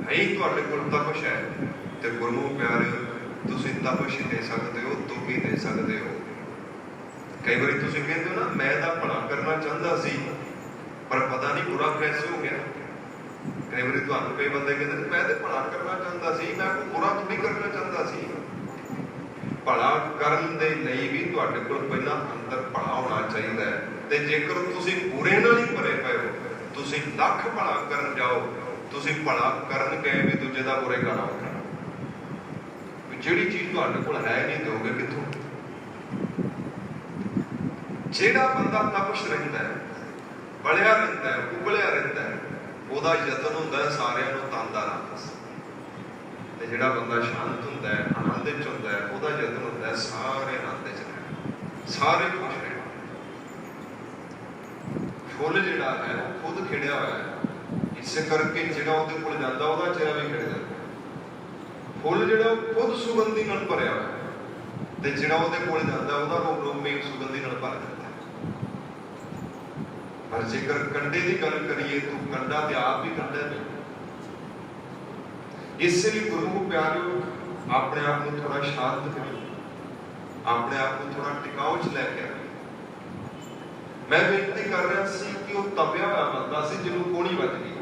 ही तुहाडे कोल तपश है तो गुरमुख प्यारे तुसीं तपश ही दे सकते हो, दुख ही दे सकते हो। कई बार तुसीं कहते हो ना मैं तां भला करना चाहता सी पर पता नहीं बुरा कैसे हो गया। कई बार तुहानूं कई बंदे कहते मैं तो भला करना चाहता सी, मैं कोई बुरा थोड़ी करना चाहता सी। ਭਲਾ ਕਰਨ ਦੇ ਲਈ ਵੀ ਤੁਹਾਡੇ ਕੋਲ ਪਹਿਲਾਂ ਅੰਦਰ ਭਲਾ ਹੋਣਾ ਚਾਹੀਦਾ ਹੈ। ਤੇ ਜੇਕਰ ਤੁਸੀਂ ਬੁਰੇ ਨਾਲ ਹੀ ਭਰੇ ਪਏ ਹੋ, ਤੁਸੀਂ ਲੱਖ ਭਲਾ ਕਰਨ ਜਾਓ, ਤੁਸੀਂ ਭਲਾ ਕਰਨ ਗਏ ਵੀ ਦੂਜੇ ਦਾ ਬੁਰੇ ਕਰ ਆਓਗੇ। ਜਿਹੜੀ ਚੀਜ਼ ਤੁਹਾਡੇ ਕੋਲ ਹੈ ਨਹੀਂ ਦਿਓਗੇ ਕਿੱਥੋਂ? ਜਿਹੜਾ ਬੰਦਾ ਤਪਸ਼ ਰਹਿੰਦਾ ਹੈ, ਬਲਿਆ ਰਹਿੰਦਾ ਹੈ, ਉਬਲਿਆ ਰਹਿੰਦਾ ਹੈ, ਉਹਦਾ ਯਤਨ ਹੁੰਦਾ ਹੈ ਸਾਰਿਆਂ ਨੂੰ ਤੰਦਾ ਰੱਖਣ ਦਾ। ਤੇ ਜਿਹੜਾ ਬੰਦਾ ਸ਼ਾਂਤ ਹੁੰਦਾ ਹੈ, ਆਨੰਦ ਵਿੱਚ ਹੁੰਦਾ ਹੈ, ਉਹਦਾ ਯਤਨ ਹੁੰਦਾ ਹੈ ਸਾਰੇ ਆਨੰਦ ਵਿੱਚ ਰਹਿਣਾ, ਸਾਰੇ ਖੁਸ਼ ਰਹਿਣਾ। ਫੁੱਲ ਜਿਹੜਾ ਹੈ ਉਹ ਖੁਦ ਖਿੜਿਆ ਹੋਇਆ ਹੈ, ਇਸੇ ਕਰਕੇ ਜਿਹੜਾ ਉਹਦੇ ਕੋਲ ਜਾਂਦਾ ਉਹਦਾ ਚਿਹਰਾ ਵੀ ਖਿੜ ਜਾਂਦਾ। ਫੁੱਲ ਜਿਹੜਾ ਉਹ ਖੁਦ ਸੁਗੰਧੀ ਨਾਲ ਭਰਿਆ ਹੋਇਆ ਹੈ, ਤੇ ਜਿਹੜਾ ਉਹਦੇ ਕੋਲ ਜਾਂਦਾ ਉਹਦਾ ਰੂਪ ਵੀ ਸੁਗੰਧੀ ਨਾਲ ਭਰ ਜਾਂਦਾ। ਪਰ ਜੇਕਰ ਕੰਡੇ ਦੀ ਗੱਲ ਕਰੀਏ ਤਾਂ ਕੰਡਾ ਤੇ ਆਪ ਹੀ ਕੰਡਾ ਨਹੀਂ। ਇਸੇ ਲਈ ਗੁਰੂ ਪਿਆਰਿਓ, ਆਪਣੇ ਆਪ ਨੂੰ ਥੋੜਾ ਸ਼ਾਂਤ ਕਰੀਏ, ਆਪਣੇ ਆਪ ਨੂੰ ਥੋੜਾ ਟਿਕਾਓ ਚ ਲੈ ਕੇ ਆਈਏ। ਮੈਂ ਬੇਨਤੀ ਕਰ ਰਿਹਾ ਸੀ ਕਿ ਉਹ ਤਪਿਆ ਹੋਇਆ ਬੰਦਾ ਸੀ ਜਿਹਨੂੰ ਕੋਣੀ ਵੱਜ ਗਈ।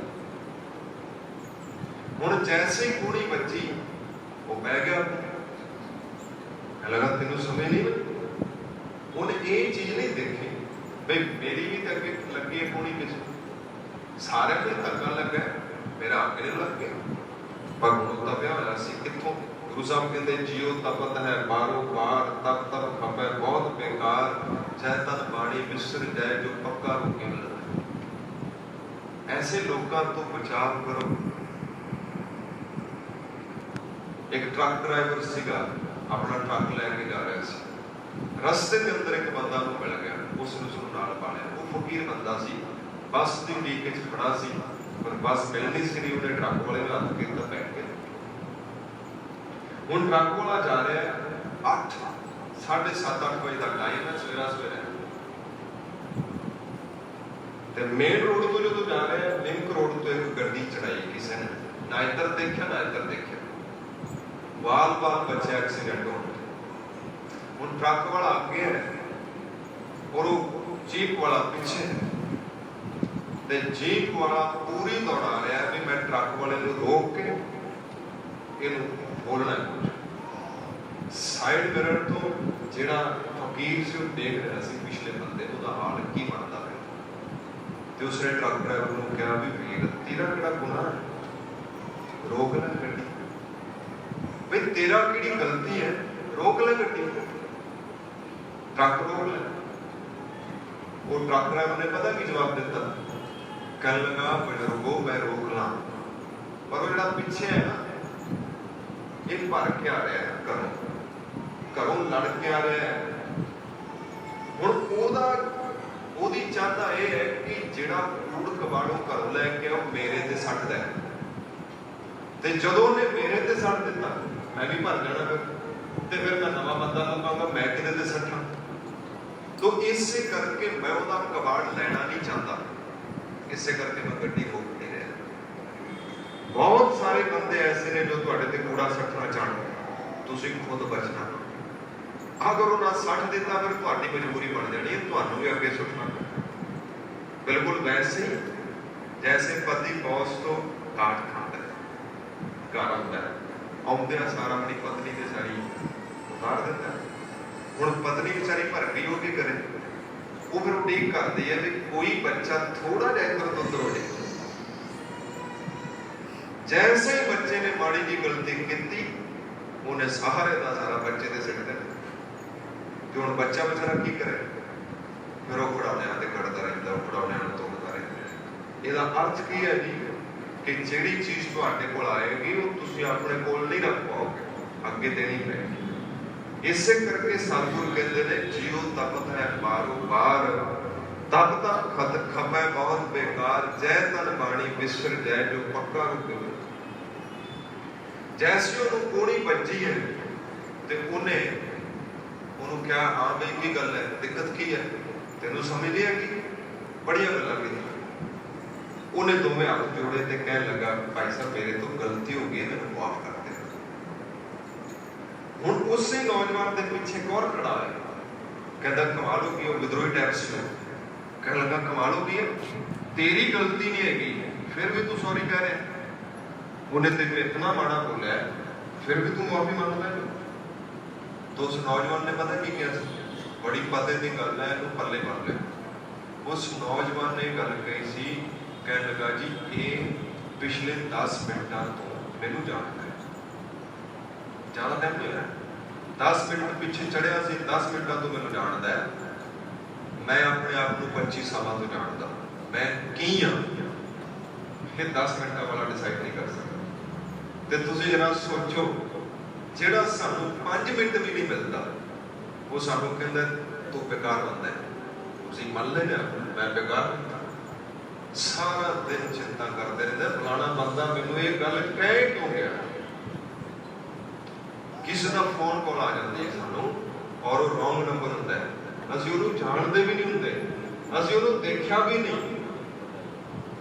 ਹੁਣ ਜੈਸੇ ਹੀ ਕੋਣੀ ਵੱਜੀ ਉਹ ਬਹਿ ਗਿਆ। ਲਗਾ ਤੈਨੂੰ ਸਮਝ ਨਹੀਂ ਲੱਗੀ। ਉਹਨੇ ਇਹ ਚੀਜ਼ ਨਹੀਂ ਦੇਖੀ ਬਈ ਮੇਰੀ ਵੀ ਤਾਂ ਅੱਗੇ ਲੱਗੀ ਹੈ ਕੋਣੀ ਵਿੱਚ, ਸਾਰਿਆਂ ਨੂੰ ਧੱਕਾ ਲੱਗਾ, ਮੇਰਾ ਅੱਗੇ ਲੱਗ ਗਿਆ। ਪਰ ਹੁਣ ਤਪਿਆ ਹੋਇਆ ਸੀ ਕਿੱਥੋਂ? ਗੁਰੂ ਸਾਹਿਬ ਕਹਿੰਦੇ ਜੀਓ ਤਪਤ ਹੈ ਬਾਰੋ ਬਾਰ, ਤਪ ਤਪ ਖਪੈ ਬਹੁਤ ਬੇਕਾਰ, ਜੈ ਤਨ ਬਾਣੀ ਵਿਸਰ ਜਾਏ ਜੋ ਪੱਕਾ ਰੁਕੇ ਮਿਲਦਾ। ਐਸੇ ਲੋਕਾਂ ਤੋਂ ਬਚਾਅ ਕਰੋ। ਇੱਕ ਟਰੱਕ ਡਰਾਈਵਰ ਸੀਗਾ, ਆਪਣਾ ਟਰੱਕ ਲੈ ਕੇ ਜਾ ਰਿਹਾ ਸੀ। ਰਸਤੇ ਦੇ ਅੰਦਰ ਇੱਕ ਬੰਦਾ ਨੂੰ ਮਿਲ ਗਿਆ, ਉਸ ਨੂੰ ਨਾਲ ਪਾ ਲਿਆ। ਉਹ ਫਕੀਰ ਬੰਦਾ ਸੀ, ਬੱਸ ਦੀ ਉਡੀਕ ਵਿੱਚ ਖੜਾ ਸੀ, ਪਰ ਬੱਸ ਮਿਲ ਨਹੀਂ ਸੀ। ਉਹਨੇ ਟਰੱਕ ਵਾਲੇ ਨੂੰ ਹੱਥ ਕੀਤਾ, ਬੈਠ ਗਿਆ। ਹੁਣ ਟਰੱਕ ਵਾਲਾ ਜਾ ਰਿਹਾ, 7:30 ਵਜੇ ਦਾ ਟਾਈਮ ਹੈ, ਸਵੇਰਾ ਤੇ ਮੇਨ ਰੋਡ ਤੋਂ ਜਦੋਂ ਜਾ ਰਿਹਾ, ਲਿੰਕ ਰੋਡ ਤੋਂ ਇੱਕ ਗੱਡੀ ਚੜਾਈ ਕਿਸੇ ਨੇ, ਨਾ ਇੱਧਰ ਦੇਖਿਆ ਨਾ ਇੱਧਰ ਦੇਖਿਆ, ਵਾਲ ਬੱਚਿਆ ਐਕਸੀਡੈਂਟ ਹੋਣ। ਹੁਣ ਟਰੱਕ ਵਾਲਾ ਅੱਗੇ ਹੈ ਔਰ ਉਹ ਜੀਪ ਵਾਲਾ ਪਿੱਛੇ ਹੈ, ਤੇ ਜੀਪ ਵਾਲਾ ਪੂਰੀ ਦੌੜਾ ਰਿਹਾ ਵੀ ਮੈਂ ਟਰੱਕ ਵਾਲੇ ਨੂੰ ਰੋਕ ਕੇ ਇਹਨੂੰ ਬੋਲਣਾ ਹੈ। ਸਾਈਡ ਮਿਰਰ ਤੋਂ ਜਿਹੜਾ ਫਕੀਰ ਸੀ ਉਹ ਦੇਖ ਰਿਹਾ ਸੀ ਪਿਛਲੇ ਬੰਦੇ ਉਹਦਾ ਹਾਲ ਕੀ ਬਣਦਾ ਹੈ। ਤੇ ਉਸਨੇ ਟਰੱਕ ਡਰਾਈਵਰ ਨੂੰ ਕਿਹਾ ਵੀ ਵੀਰ ਤੇਰਾ ਕਿਹੜਾ ਗੁਨਾਹ ਹੈ, ਰੋਕ ਲੈ ਗੱਡੀ। ਬਈ ਤੇਰਾ ਕਿਹੜੀ ਗਲਤੀ ਹੈ, ਰੋਕ ਲੈ ਗੱਡੀ, ਟਰੱਕ ਰੋਕ ਲੈ। ਉਹ ਟਰੱਕ ਡਰਾਈਵਰ ਨੇ ਪਤਾ ਕੀ ਜਵਾਬ ਦਿੱਤਾ? ਕਹਿਣ ਲੱਗਾ ਬਜ਼ੁਰਗੋ ਮੈਂ ਰੋਕ ਲਾਂ, ਪਰ ਉਹ ਜਿਹੜਾ ਪਿੱਛੇ ਹੈ ਨਾ, ਇਹ ਭਰ ਕੇ ਆ ਰਿਹਾ ਘਰੋਂ ਲੜ ਕੇ ਆ ਰਿਹਾ ਹੈ। ਹੁਣ ਉਹਦੀ ਚਾਹਤਾ ਇਹ ਹੈ ਕਿ ਜਿਹੜਾ ਕੂੜ ਕਬਾੜੋਂ ਘਰੋਂ ਲੈ ਕੇ ਉਹ ਮੇਰੇ ਤੇ ਸੱਟਦਾ ਹੈ, ਤੇ ਜਦੋਂ ਉਹਨੇ ਮੇਰੇ ਤੇ ਸੱਟ ਦਿੱਤਾ ਮੈਂ ਵੀ ਭਰ ਜਾਣਾ ਫਿਰ, ਤੇ ਫਿਰ ਮੈਂ ਨਵਾਂ ਬੰਦਾ ਲੱਭਾਂਗਾ, ਮੈਂ ਕਿਹਦੇ ਤੇ ਸੱਟਾਂ। ਤੋ ਇਸੇ ਕਰਕੇ ਮੈਂ ਉਹਦਾ ਕਬਾੜ ਲੈਣਾ ਨਹੀਂ ਚਾਹੁੰਦਾ, ਇਸੇ ਕਰਕੇ ਮੈਂ ਗੱਡੀ ਰੋਕ ਨਹੀਂ ਰਿਹਾ। ਬਹੁਤ ਸਾਰੇ ਬੰਦੇ ਐਸੇ ਨੇ ਜੋ ਤੁਹਾਡੇ ਤੇ ਕੂੜਾ ਸੱਟਣਾ ਚਾਹੁੰਦੇ, ਤੁਸੀਂ ਖੁਦ ਬਚਣਾ। ਅਗਰ ਉਹਨਾਂ ਸੱਟ ਦਿੱਤਾ ਫਿਰ ਤੁਹਾਡੀ ਮਜਬੂਰੀ ਬਣ ਜਾਣੀ ਹੈ, ਤੁਹਾਨੂੰ ਵੀ ਅੱਗੇ ਸੁੱਟਣਾ। ਬਿਲਕੁਲ ਵੈਸੇ ਹੀ ਜੈਸੇ ਪਤੀ ਬੌਸ ਤੋਂ ਕਾਟ ਖਾਂਦਾ ਹੈ, ਘਰ ਆਉਂਦਾ ਹੈ, ਆਉਂਦਿਆਂ ਸਾਰਾ ਆਪਣੀ ਪਤਨੀ ਤੇ ਸਾਰੀ ਉਤਾਰ ਦਿੰਦਾ। ਹੁਣ ਪਤਨੀ ਵਿਚਾਰੀ ਭਰ ਗਈ, ਉਹ ਕੀ ਕਰੇ? ਉਹ ਫਿਰ ਉਡੀਕ ਕਰਦੀ ਹੈ ਵੀ ਕੋਈ ਬੱਚਾ ਥੋੜਾ ਜਿਹਾ ਇੱਧਰ ਉੱਧਰ ਹੋ ਜਾਏ। ਜੈਸੇ ਬੱਚੇ ਨੇ ਮਾੜੀ ਜੀ ਗਲਤੀ ਕੀਤੀ, ਉਹਨੇ ਸਹਾਰੇ ਦਾ ਸਾਰਾ ਬੱਚੇ ਤੇ ਸਿੱਟ ਦਿੱਤਾ। ਤੇ ਹੁਣ ਬੱਚਾ ਵਿਚਾਰਾ ਕੀ ਕਰੇ? ਫਿਰ ਉਹ ਖਿਡੌਣਿਆਂ ਤੇ ਕੱਢਦਾ ਰਹਿੰਦਾ, ਉਹ ਖਿਡੌਣਿਆਂ ਨੂੰ ਤੋੜਦਾ ਰਹਿੰਦਾ। ਇਹਦਾ ਅਰਥ ਕੀ ਹੈ ਜੀ? ਕਿ ਜਿਹੜੀ ਚੀਜ਼ ਤੁਹਾਡੇ ਕੋਲ ਆਏਗੀ ਉਹ ਤੁਸੀਂ ਆਪਣੇ ਕੋਲ ਨਹੀਂ ਰੱਖ ਪਾਓਗੇ, ਅੱਗੇ ਦੇਣੀ ਪਏਗੀ। ਇਸੇ ਕਰਕੇ ਸਤਿਗੁਰੂ ਕਹਿੰਦੇ ਨੇ ਜੀਓ ਤਪਤ ਹੈ ਬਾਰੋ ਬਾਰ, ਤਪ ਤਪ ਖਪੈ ਬਹੁਤ ਬੇਕਾਰ, ਜੈ ਤਨ ਬਾਣੀ ਵਿਸਰ ਜਾਏ ਜੋ ਪੱਕਾ ਰੁਕੇ। ਜੈਸੀ ਉਹਨੂੰ ਕੋਣੀ ਵੱਜੀ ਹੈ ਤੇ ਉਹਨੂੰ ਕਿਹਾ ਹਾਂ ਬਈ ਕੀ ਗੱਲ ਹੈ, ਦਿੱਕਤ ਕੀ ਹੈ, ਤੈਨੂੰ ਸਮਝ ਨਹੀਂ ਆਈ? ਬੜੀਆਂ ਗੱਲਾਂ ਕੀਤੀਆਂ। ਉਹਨੇ ਦੋਵੇਂ ਹੱਥ ਜੋੜੇ ਤੇ ਕਹਿਣ ਲੱਗਾ ਭਾਈ ਸਾਹਿਬ ਮੇਰੇ ਤੋਂ ਗਲਤੀ ਹੋ ਗਈ ਹੈ, ਮੈਨੂੰ ਮਾਫ ਕਰ ਦੇ। ਹੁਣ ਉਸੇ ਨੌਜਵਾਨ ਦੇ ਪਿੱਛੇ ਕੌਣ ਖੜਾ ਹੈ? ਕਹਿੰਦਾ ਕਮਾਲ ਹੋ ਗਈ, ਉਹ ਵਿਦਰੋਹੀ ਟਾਈਪ ਸੀ। ਕਹਿਣ ਲੱਗਾ ਕਮਾਲ ਹੋ ਗਈ ਹੈ, ਤੇਰੀ ਗਲਤੀ ਨਹੀਂ ਹੈਗੀ ਫਿਰ ਵੀ ਤੂੰ ਸੌਰੀ ਕਹਿ ਰਿਹਾ, ਉਹਨੇ ਤੈਨੂੰ ਇਤਨਾ ਮਾੜਾ ਬੋਲਿਆ ਫਿਰ ਵੀ ਤੂੰ ਮਾਫੀ ਮੰਗ ਲੈ। तो उस नौजवान ने पता की किया, बड़ी पते की गल है, इनू पल्ले बन लिया। उस नौजवान ने गल कही सी, कह लगा जी ये पिछले 10 मिनटों तो मैनू जानता है, ज़्यादा टाइम नहीं है, 10 मिनट पिछे चढ़िया सी, 10 मिनटों तो मैनू जानता है, मैं अपने आप को 25 सालों तो जानता, मैं की हाँ, ये 10 मिनटों वाला डिसाइड नहीं कर सकता। तो तुसीं जरा सोचो, जिहड़ा सानू 5 मिनट भी नहीं मिलता, वो सानू कहंदा तू बेकार बंदा है, तुसीं मान लेना मैं बेकार बंदा, सारा दिन चिंता करते रहते फलाना बंदा मैनू ये गल कह क्यों गया। किसी का फोन कॉल आ जाती है सानू और वो रॉन्ग नंबर होता है, ਅਸੀਂ ਉਹਨੂੰ ਜਾਣਦੇ ਵੀ ਨਹੀਂ ਹੁੰਦੇ, ਅਸੀਂ ਉਹਨੂੰ ਦੇਖਿਆ ਵੀ ਨਹੀਂ,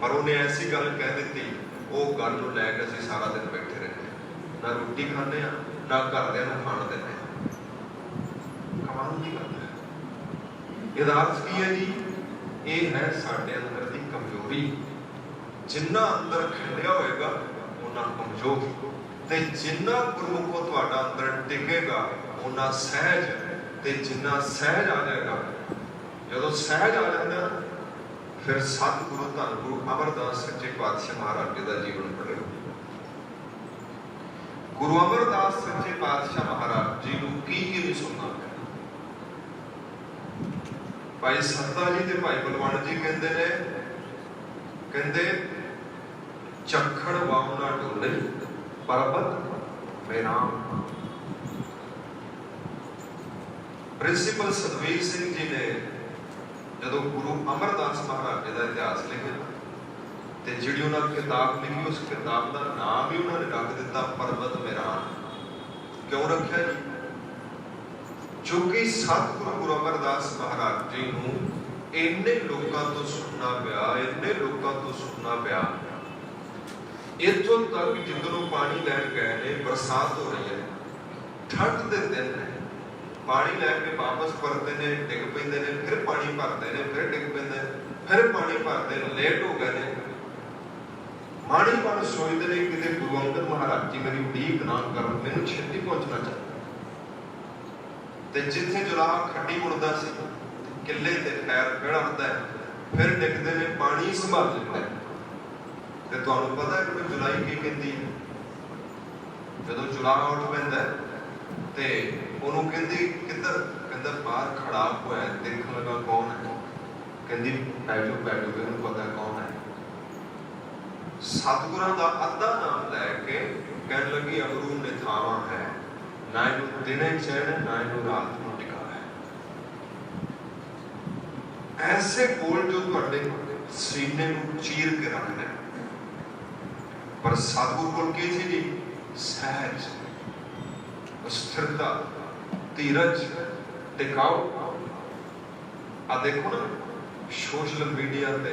ਪਰ ਉਹਨੇ ਐਸੀ ਗੱਲ ਕਹਿ ਦਿੱਤੀ, ਉਹ ਗੱਲ ਨੂੰ ਲੈ ਕੇ ਅਸੀਂ ਸਾਰਾ ਦਿਨ ਬੈਠੇ ਰਹਿੰਦੇ ਹਾਂ, ਨਾ ਰੋਟੀ ਖਾਂਦੇ ਹਾਂ, ਨਾ ਘਰਦਿਆਂ ਨੂੰ ਖਾਣ ਦਿੰਦੇ ਹਾਂ। ਕਮਾਲ ਦੀ ਗੱਲ ਹੈ। ਇਹਦਾ ਅਰਥ ਕੀ ਹੈ ਜੀ? ਇਹ ਹੈ ਸਾਡੇ ਅੰਦਰ ਦੀ ਕਮਜ਼ੋਰੀ। ਜਿੰਨਾ ਅੰਦਰ ਖਿੰਡਿਆ ਹੋਏਗਾ ਉਹਨਾਂ ਕਮਜ਼ੋਰ, ਤੇ ਜਿੰਨਾ ਗੁਰਮੁਖੋ ਤੁਹਾਡਾ ਅੰਦਰ ਟਿਕੇਗਾ ਉਹਨਾਂ ਸਹਿਜ, ਤੇ ਜਿੰਨਾ ਸਹਿਜ ਆ ਜਾਏਗਾ, ਜਦੋਂ ਸਹਿਜ ਆ ਜਾਂਦਾ ਫਿਰ ਸਤਿਗੁਰੂ ਧੰਨ ਗੁਰੂ ਅਮਰਦਾਸ ਸੱਚੇ ਪਾਤਸ਼ਾਹ ਮਹਾਰਾਜ ਜੀ ਦਾ ਜੀਵਨ ਪੜ੍ਹੋ। ਗੁਰੂ ਅਮਰਦਾਸ ਸੱਚੇ ਪਾਤਸ਼ਾਹ ਮਹਾਰਾਜ ਜੀ ਨੂੰ ਕੀ ਨਹੀਂ ਸੁਣਨਾ ਪਿਆ। ਭਾਈ ਸੱਤਾ ਜੀ ਤੇ ਭਾਈ ਬਲਵੰਤ ਜੀ ਕਹਿੰਦੇ ਨੇ, ਕਹਿੰਦੇ ਚੱਖੜ ਵਾਉ ਨਾ ਢੋਲੇ ਪਰਬਤ ਮੇਰਾਮ। ਪ੍ਰਿੰਸੀਪਲ ਸਤਵੀਰ ਸਿੰਘ ਜੀ ਨੇ ਜਦੋਂ ਗੁਰੂ ਅਮਰਦਾਸ ਮਹਾਰਾਜ ਜੀ ਦਾ ਇਤਿਹਾਸ ਲਿਖਿਆ ਤੇ ਜਿਹੜੀ ਉਹਨਾਂ ਨੇ ਕਿਤਾਬ ਲਿਖੀ, ਉਸ ਕਿਤਾਬ ਦਾ ਨਾਮ ਹੀ ਉਹਨਾਂ ਨੇ ਰੱਖ ਦਿੱਤਾ ਪਰਬਤ ਮੇਰਾਨ। ਕਿਉਂ ਰੱਖਿਆ ਜੀ? ਕਿਉਂਕਿ ਸਤਿਗੁਰੂ ਗੁਰੂ ਅਮਰਦਾਸ ਮਹਾਰਾਜ ਜੀ ਨੂੰ ਇੰਨੇ ਲੋਕਾਂ ਤੋਂ ਸੁਣਨਾ ਪਿਆ, ਇੰਨੇ ਲੋਕਾਂ ਤੋਂ ਸੁਣਨਾ ਪਿਆ, ਇੱਥੋਂ ਤੱਕ ਜਿੱਧਰੋਂ ਪਾਣੀ ਲੈਣ ਗਏ ਨੇ, ਬਰਸਾਤ ਹੋ ਰਹੀ ਹੈ, ਠੰਡ ਦੇ ਦਿਨ ਨੇ, ਪਾਣੀ ਲੈ ਕੇ ਵਾਪਸ ਪਰਤਦੇ ਨੇ, ਡਿੱਗ ਪੈਂਦੇ ਨੇ, ਫਿਰ ਪਾਣੀ ਭਰਦੇ ਨੇ, ਫਿਰ ਡਿੱਗ ਪੈਂਦੇ, ਫਿਰ ਪਾਣੀ ਭਰਦੇ ਨੇ, ਲੇਟ ਹੋ ਗਏ ਨੇ। ਮਾੜੀ ਮਨ ਸੋਚਦੇ ਨੇ ਕਿਤੇ ਗੁਰੂ ਅੰਗਦ ਮਹਾਰਾਜ ਜੀ ਮੇਰੀ ਉਡੀਕ ਨਾ ਕਰਨ, ਮੈਨੂੰ ਛੇਤੀ ਪਹੁੰਚਣਾ ਚਾਹੀਦਾ। ਤੇ ਜਿੱਥੇ ਜੁਲਾਹਾ ਖੱਡੀ ਮੁੜਦਾ ਸੀ, ਕਿੱਲੇ ਤੇ ਪੈਰ ਖੜਾਉਂਦਾ ਹੈ, ਫਿਰ ਡਿੱਗਦੇ ਨੇ, ਪਾਣੀ ਸੰਭਾਲ ਲੈਂਦਾ ਹੈ। ਤੇ ਤੁਹਾਨੂੰ ਪਤਾ ਹੈ ਕਿ ਜੁਲਾਈ ਕੀ ਕਹਿੰਦੀ ਹੈ? ਜਦੋਂ ਜੁਲਾਹਾ ਉੱਠ ਪੈਂਦਾ ਤੇ ਉਹਨੂੰ ਕਹਿੰਦੀ ਕਿੱਧਰ? ਕਹਿੰਦਾ ਬਾਹਰ ਖੜਾ ਹੋਇਆ, ਦੇਖਣ ਲੱਗਾ ਕੌਣ ਹੈ? ਕਹਿੰਦੀ ਬੈਠੋ ਬੈਠੋ, ਇਹਨੂੰ ਪਤਾ ਕੌਣ ਹੈ। ਸਤਿਗੁਰਾਂ ਦਾ ਅੱਧਾ ਨਾਮ ਲੈ ਕੇ ਕਹਿਣ ਲੱਗੀ ਅਮਰੂ ਨਿਥਾਵਾਂ ਹੈ, ਨਾ ਇਹਨੂੰ ਦਿਨੇ ਚੈਨ, ਨਾ ਇਹਨੂੰ ਰਾਤ ਨੂੰ ਟਿਕਾ ਹੈ। ਐਸੇ ਬੋਲ ਜੋ ਤੁਹਾਡੇ ਸੀਨੇ ਨੂੰ ਚੀਰ ਕੇ ਰੱਖਦੇ। ਪਰ ਸਤਿਗੁਰੂ ਕੋਲ ਕੀ ਸੀ ਜੀ? ਸਹਿਜ, ਸਥਿਰਤਾ, ਧੀਰਜ, ਟਿਕਾਓ। ਆ ਦੇਖੋ ਨਾ ਸੋਸ਼ਲ ਮੀਡੀਆ ਤੇ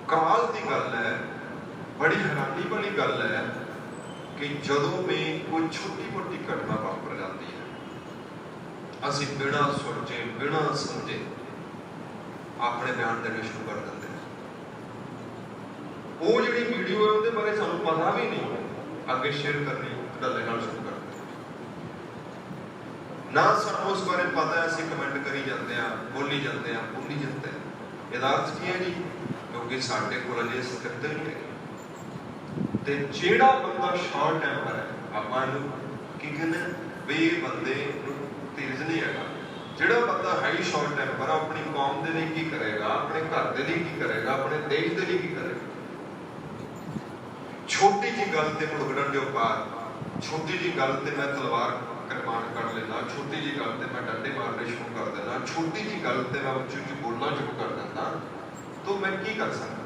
ਕਮਾਲ ਦੀ ਗੱਲ ਹੈ, ਬੜੀ ਹੈਰਾਨੀ ਵਾਲੀ ਗੱਲ ਹੈ ਕਿ ਜਦੋਂ ਵੀ ਕੋਈ ਛੋਟੀ ਮੋਟੀ ਘਟਨਾ ਵਾਪਰ ਜਾਂਦੀ ਹੈ, ਅਸੀਂ ਬਿਨਾਂ ਸੋਚੇ ਬਿਨਾਂ ਸਮਝੇ ਆਪਣੇ ਬਿਆਨ ਦੇਣੇ ਸ਼ੁਰੂ ਕਰ ਦਿੰਦੇ ਹਾਂ। ਉਹ ਜਿਹੜੀ ਵੀਡੀਓ ਹੈ ਉਹਦੇ ਬਾਰੇ ਸਾਨੂੰ ਪਤਾ ਵੀ ਨਹੀਂ, ਅੱਗੇ ਸ਼ੇਅਰ ਕਰਨੀ ਗੱਲੇ ਨਾਲ ਸ਼ੁਰੂ ਕਰ ਦਿੰਦੇ ਨਾ, ਸਾਨੂੰ ਉਸ ਬਾਰੇ ਪਤਾ ਹੈ, ਅਸੀਂ ਕਮੈਂਟ ਕਰੀ ਜਾਂਦੇ ਹਾਂ, ਬੋਲੀ ਜਾਂਦੇ ਹਾਂ, ਬੋਲੀ ਜਾਂਦੇ ਹਾਂ। ਇਹਦਾ ਅਰਥ ਕੀ ਹੈ ਜੀ? ਕਿਉਂਕਿ ਸਾਡੇ ਕੋਲ ਅਜੇ ਸਥਿਰਤਾ ਨਹੀਂ ਹੈਗੀ। ਤੇ ਜਿਹੜਾ ਬੰਦਾ ਸ਼ਾਰਟ ਟੈਂਪਰ ਹੈ, ਆਪਾਂ ਇਹਨੂੰ ਕੀ ਕਹਿੰਦੇ ਵੀ ਇਹ ਬੰਦੇ ਨੂੰ ਧੀਰਜ ਨਹੀਂ ਹੈਗਾ। ਜਿਹੜਾ ਬੰਦਾ ਹਾਈ ਸ਼ਾਰਟ ਟੈਂਪਰ, ਆਪਣੀ ਕੌਮ ਦੇ ਲਈ ਕੀ ਕਰੇਗਾ, ਆਪਣੇ ਘਰ ਦੇ ਲਈ ਕੀ ਕਰੇਗਾ, ਆਪਣੇ ਦੇਸ਼ ਦੇ ਲਈ ਕੀ ਕਰੇਗਾ। ਛੋਟੀ ਜੀ ਗੱਲ ਤੇ ਮੁੜਗੜਨ ਦੇ ਉਪਾਰ, ਛੋਟੀ ਜੀ ਗੱਲ ਤੇ ਮੈਂ ਤਲਵਾਰ ਕਰਮਾਨ ਕੱਢ ਲੈਣਾ, ਛੋਟੀ ਜੀ ਗੱਲ ਤੇ ਮੈਂ ਡੰਡੇ ਮਾਰਨੇ ਸ਼ੁਰੂ ਕਰ ਦੇਣਾ, ਛੋਟੀ ਜੀ ਗੱਲ ਤੇ ਮੈਂ ਉੱਚੀ ਉੱਚੀ ਬੋਲਣਾ ਸ਼ੁਰੂ ਕਰ ਦਿੰਦਾ, ਤਾਂ ਮੈਂ ਕੀ ਕਰ ਸਕਦਾ?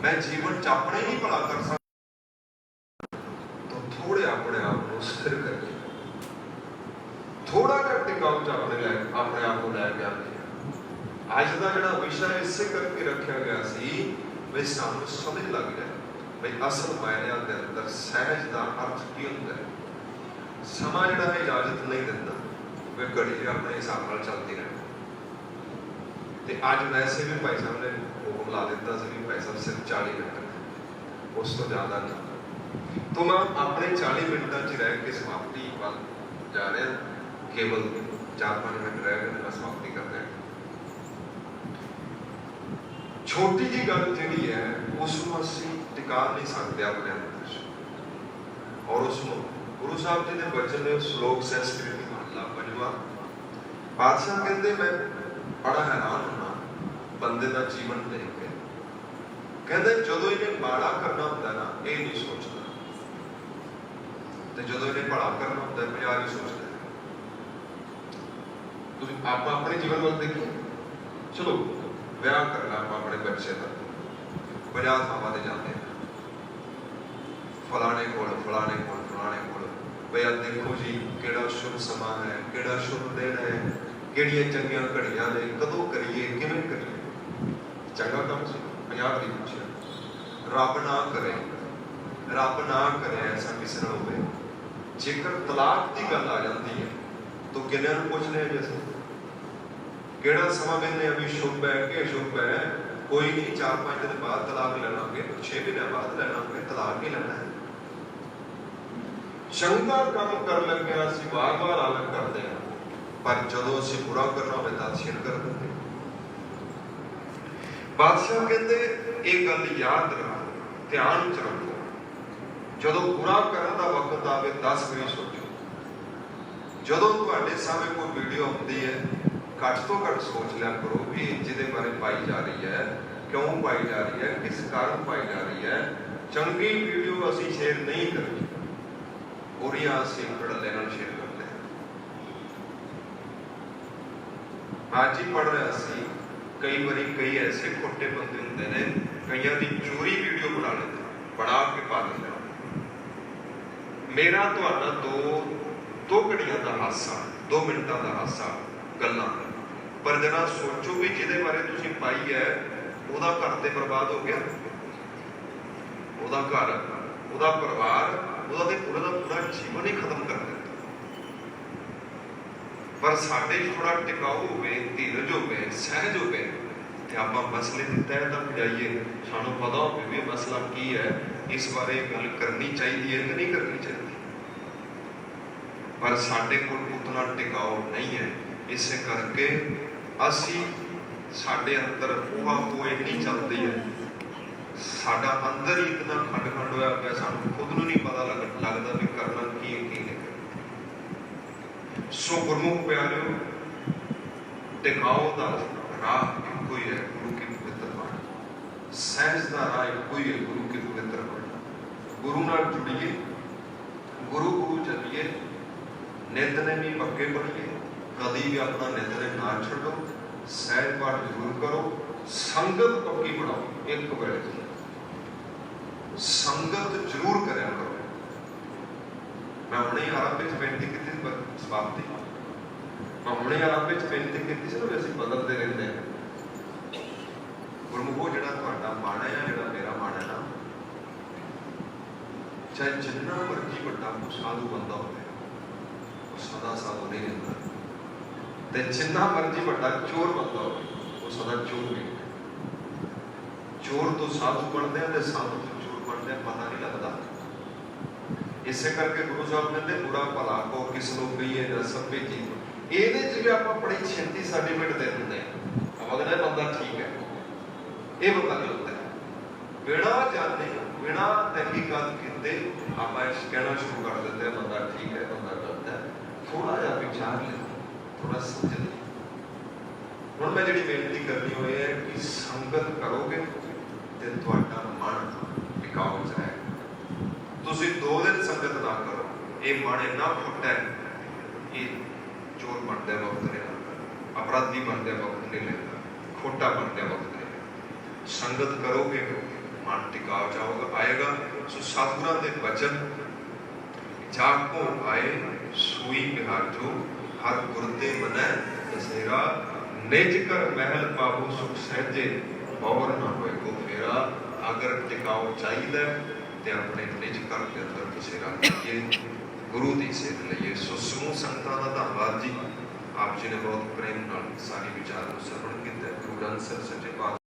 ਮੈਂ ਜੀਵਨ ਚ ਆਪਣੇ ਹੀ ਭਲਾ ਕਰ ਸਕਦਾ। ਤਾਂ ਥੋੜੇ ਆਪਣੇ ਆਪ ਨੂੰ ਸਥਿਰ ਕਰਕੇ, ਥੋੜਾ ਜਿਹਾ ਟਿਕਾਊ ਚ ਆਪਣੇ ਆਪ ਨੂੰ ਲੈ ਕੇ ਆਉਂਦੇ। ਅੱਜ ਦਾ ਜਿਹੜਾ ਵਿਸ਼ਾ ਇਸੇ ਕਰਕੇ ਰੱਖਿਆ ਗਿਆ ਸੀ ਵੀ ਸਾਨੂੰ ਸਮਝ ਲੱਗ ਜਾਏ ਵੀ ਅਸਲ ਮਾਇਨਿਆਂ ਦੇ ਅੰਦਰ ਸਹਿਜ ਦਾ ਅਰਥ ਕੀ ਹੁੰਦਾ ਹੈ। ਸਮਾਂ ਜਿਹੜਾ ਹੈ ਇਜਾਜ਼ਤ ਨਹੀਂ ਦਿੰਦਾ ਵੀ ਘੜੀ ਆਪਣੇ ਹਿਸਾਬ ਨਾਲ ਚੱਲਦੀ ਰਹੇ। ਤੇ ਅੱਜ ਵੈਸੇ ਵੀ ਭਾਈ ਸਾਹਿਬ ਨੇ ਹੁਕਮ ਲਾ ਦਿੱਤਾ ਸੀ ਵੀ ਭਾਈ ਸਾਹਿਬ ਸਿਰਫ 40 ਮਿੰਟ, ਉਸ ਤੋਂ ਜ਼ਿਆਦਾ ਨਹੀਂ। तो मैं अपने 40 मिनटों च रह के समाप्ति वाल जा रहा, केवल 4-5 मिनट रह गए, मैं समाप्ति कर रहा। छोटी जी गल जी है उसको असी टिका नहीं सकते अपने अंदर, और उसको गुरु साहब जी ने वचन ने श्लोक संस्कृति महला 5वां बादशाह कहते मैं बड़ा हैरान होना बंदे का जीवन देख के, कहते जो इन्हें माड़ा करना होता है ना ये नहीं सोचता, तो जो इन्हें भला करना होता है 50 ही सोचते हैं। आप अपने जीवन वाल देखिए, चलो विआह करना आप अपने बच्चे का 50 थावां ते जाते हैं, फलाने कोल फलाने कोल फलाने कोल, भैया देखो जी केड़ा शुभ समा है, केड़ा शुभ दिन है, केड़ियां चंगियां घड़ियां ने, कदों करिए किवें करिए, चंगा काम सी 50 दी पूछिया, रब ना करे ऐसा किसी नाल होवे। जेकर तलाक की गल आ जाती है तो किन्ने नूं पुछने जैसे केड़ा समा मैंने अभी शुभ है कि अशुभ है, कोई नहीं 4-5 दिन बाद तलाक ले लांगे, 6 महीने बाद ले लांगे, तलाक ही लेना है। चंगा काम कर लगे असीं बार-बार आलम करते हैं, पर जदों असीं बुरा करना होवे तां छेड़ कर देंगे। बादशाह कहते ये गल याद रखो, ध्यान च रखो, जदों बुरा करने का वक्त आवे 10 वारी सोचो। जदों तुहाडे सामने कोई वीडियो आती है घट तो घट सोच लिया करो भी जिहदे बारे पाई जा रही है, क्यों पाई जा रही है, किस कारण पाई जा रही है। चंगी वीडियो असीं शेयर नहीं करनी, बुरियां असीं भड़ल्ले नाल शेयर करते हैं। आज ही पढ़ रहे सी कई बारी कई ऐसे खोटे बंदे होंदे ने, कईयां दी चोरी वीडियो बना लेते, बना के पा देंदे। मेरा तुहाडा दो घड़ियां दा हासा, 2 मिनटां दा हासा गल्लां, पर जरा सोचो भी जिहदे बारे तुसीं पाई है उहदा घर ते बर्बाद हो गया, उहदा घर, उहदा परिवार, उहदा ते पूरा जीवन ही खत्म कर दिता। पर साडे थोड़ा टिकाऊ होवे, धीरज होवे, सहज होवे ते आपां मसले दी तह तक जाइए, सानूं पता होवे भी मसला की है, इस बारे गल करनी चाहिए है कि नहीं करनी चाहिए, पर साडे कोल उतना टिकाऊ नहीं है। इस करके असी साडे अंदर उहा इन्नी चलती है, साडा अंदर ही इतना खंड खंड होया पिया, सानूं खुद नूं नहीं पता लगता भी करना की है की नहीं। सो गुरमुख प्यारिओ, टिकाऊ दा राह इक्को ही है, गुरु की पवित्र बाणी, सहज दा राह इक्को ही है, गुरु की पवित्र बाणी। गुरु नाल जुड़िए, गुरु चलिए, नितनेमी पक्के बनिए, कभी भी अपना नितनेम ना छड्डो, सहज पाठ जरूर करो, संगत पक्की बनाओ, एक वेले संगत जरूर करया करो। मैं हुणे आरंभ विच बेनती कीती समाप्ति, मैं हुणे आरंभ विच बेनती कीती सी ना भी असीं बदलते रहंदे हैं। गुरमुखो जिहड़ा तुहाडा मन है, जिहड़ा मेरा मन है ना, चाहे जिन्ना मर्जी वड्डा साधु बंदा होवे, सदा साधु नहीं रहंदा, ते जिन्ना मर्जी वड्डा चोर बंदा हो वो सदा चोर नहीं। चोर तो साधु बनते हैं, साधु तो चोर बनते हैं, पता नहीं लगता। इसे करके गुरु साहब कहते बुरा भला को किस नो कहिए ना सब भेजी, ਇਹਦੇ ਚ ਵੀ ਆਪਾਂ ਬੜੀ ਛੇਤੀ ਸਰਟੀਫਿਕੇਟ ਦੇ ਦਿੰਦੇ ਆ, ਆਪਾਂ ਕਹਿੰਦੇ ਬੰਦਾ ਠੀਕ ਹੈ, ਇਹ ਬੰਦਾ ਗਲਤ ਹੈ, ਬਿਨਾਂ ਜਾਣੇ ਬਿਨਾਂ ਤਹਿਕੀਕਾਤ ਕੀਤੇ ਆਪਾਂ ਇਹ ਕਹਿਣਾ ਸ਼ੁਰੂ ਕਰ ਦਿੰਦੇ ਆ ਬੰਦਾ ਠੀਕ ਹੈ ਬੰਦਾ ਗਲਤ ਹੈ। ਥੋੜਾ ਜਿਹਾ ਵਿਚਾਰ ਲੈ, थोड़ा समझ ले। हुण मैं जिहड़ी बेनती करनी होई है कि संगत करोगे ते तुहाडा मन टिकाऊ च रहेगा। तुसीं 2 दिन संगत ना करो, ये मन इन्ना फुट है, ये चोर बनते वक्त नहीं लगता, अपराधी बनते वक्त नहीं लगता, खोटा बनते वक्त नहीं लगता। संगत करोगे मन टिकाऊ जाओगा आएगा। सो सतगुरां दे वचन जाको आए सूई बिहाजो, हर गुरते मनै बसेरा, निज कर महल पावो सुख सहजे, और ना होए को फेरा। अगर टिकाऊ चाहिए तो अपने निज घर के अंदर बसेरा करिए, गुरु की सेध लईए। सो समूह संगतां दा धन्नवाद जी, आप जी ने बहुत प्रेम नाल सारी विचार को श्रवण किया। गुरु ग्रंथ ਸਾਹਿਬ सच्चे पातशाह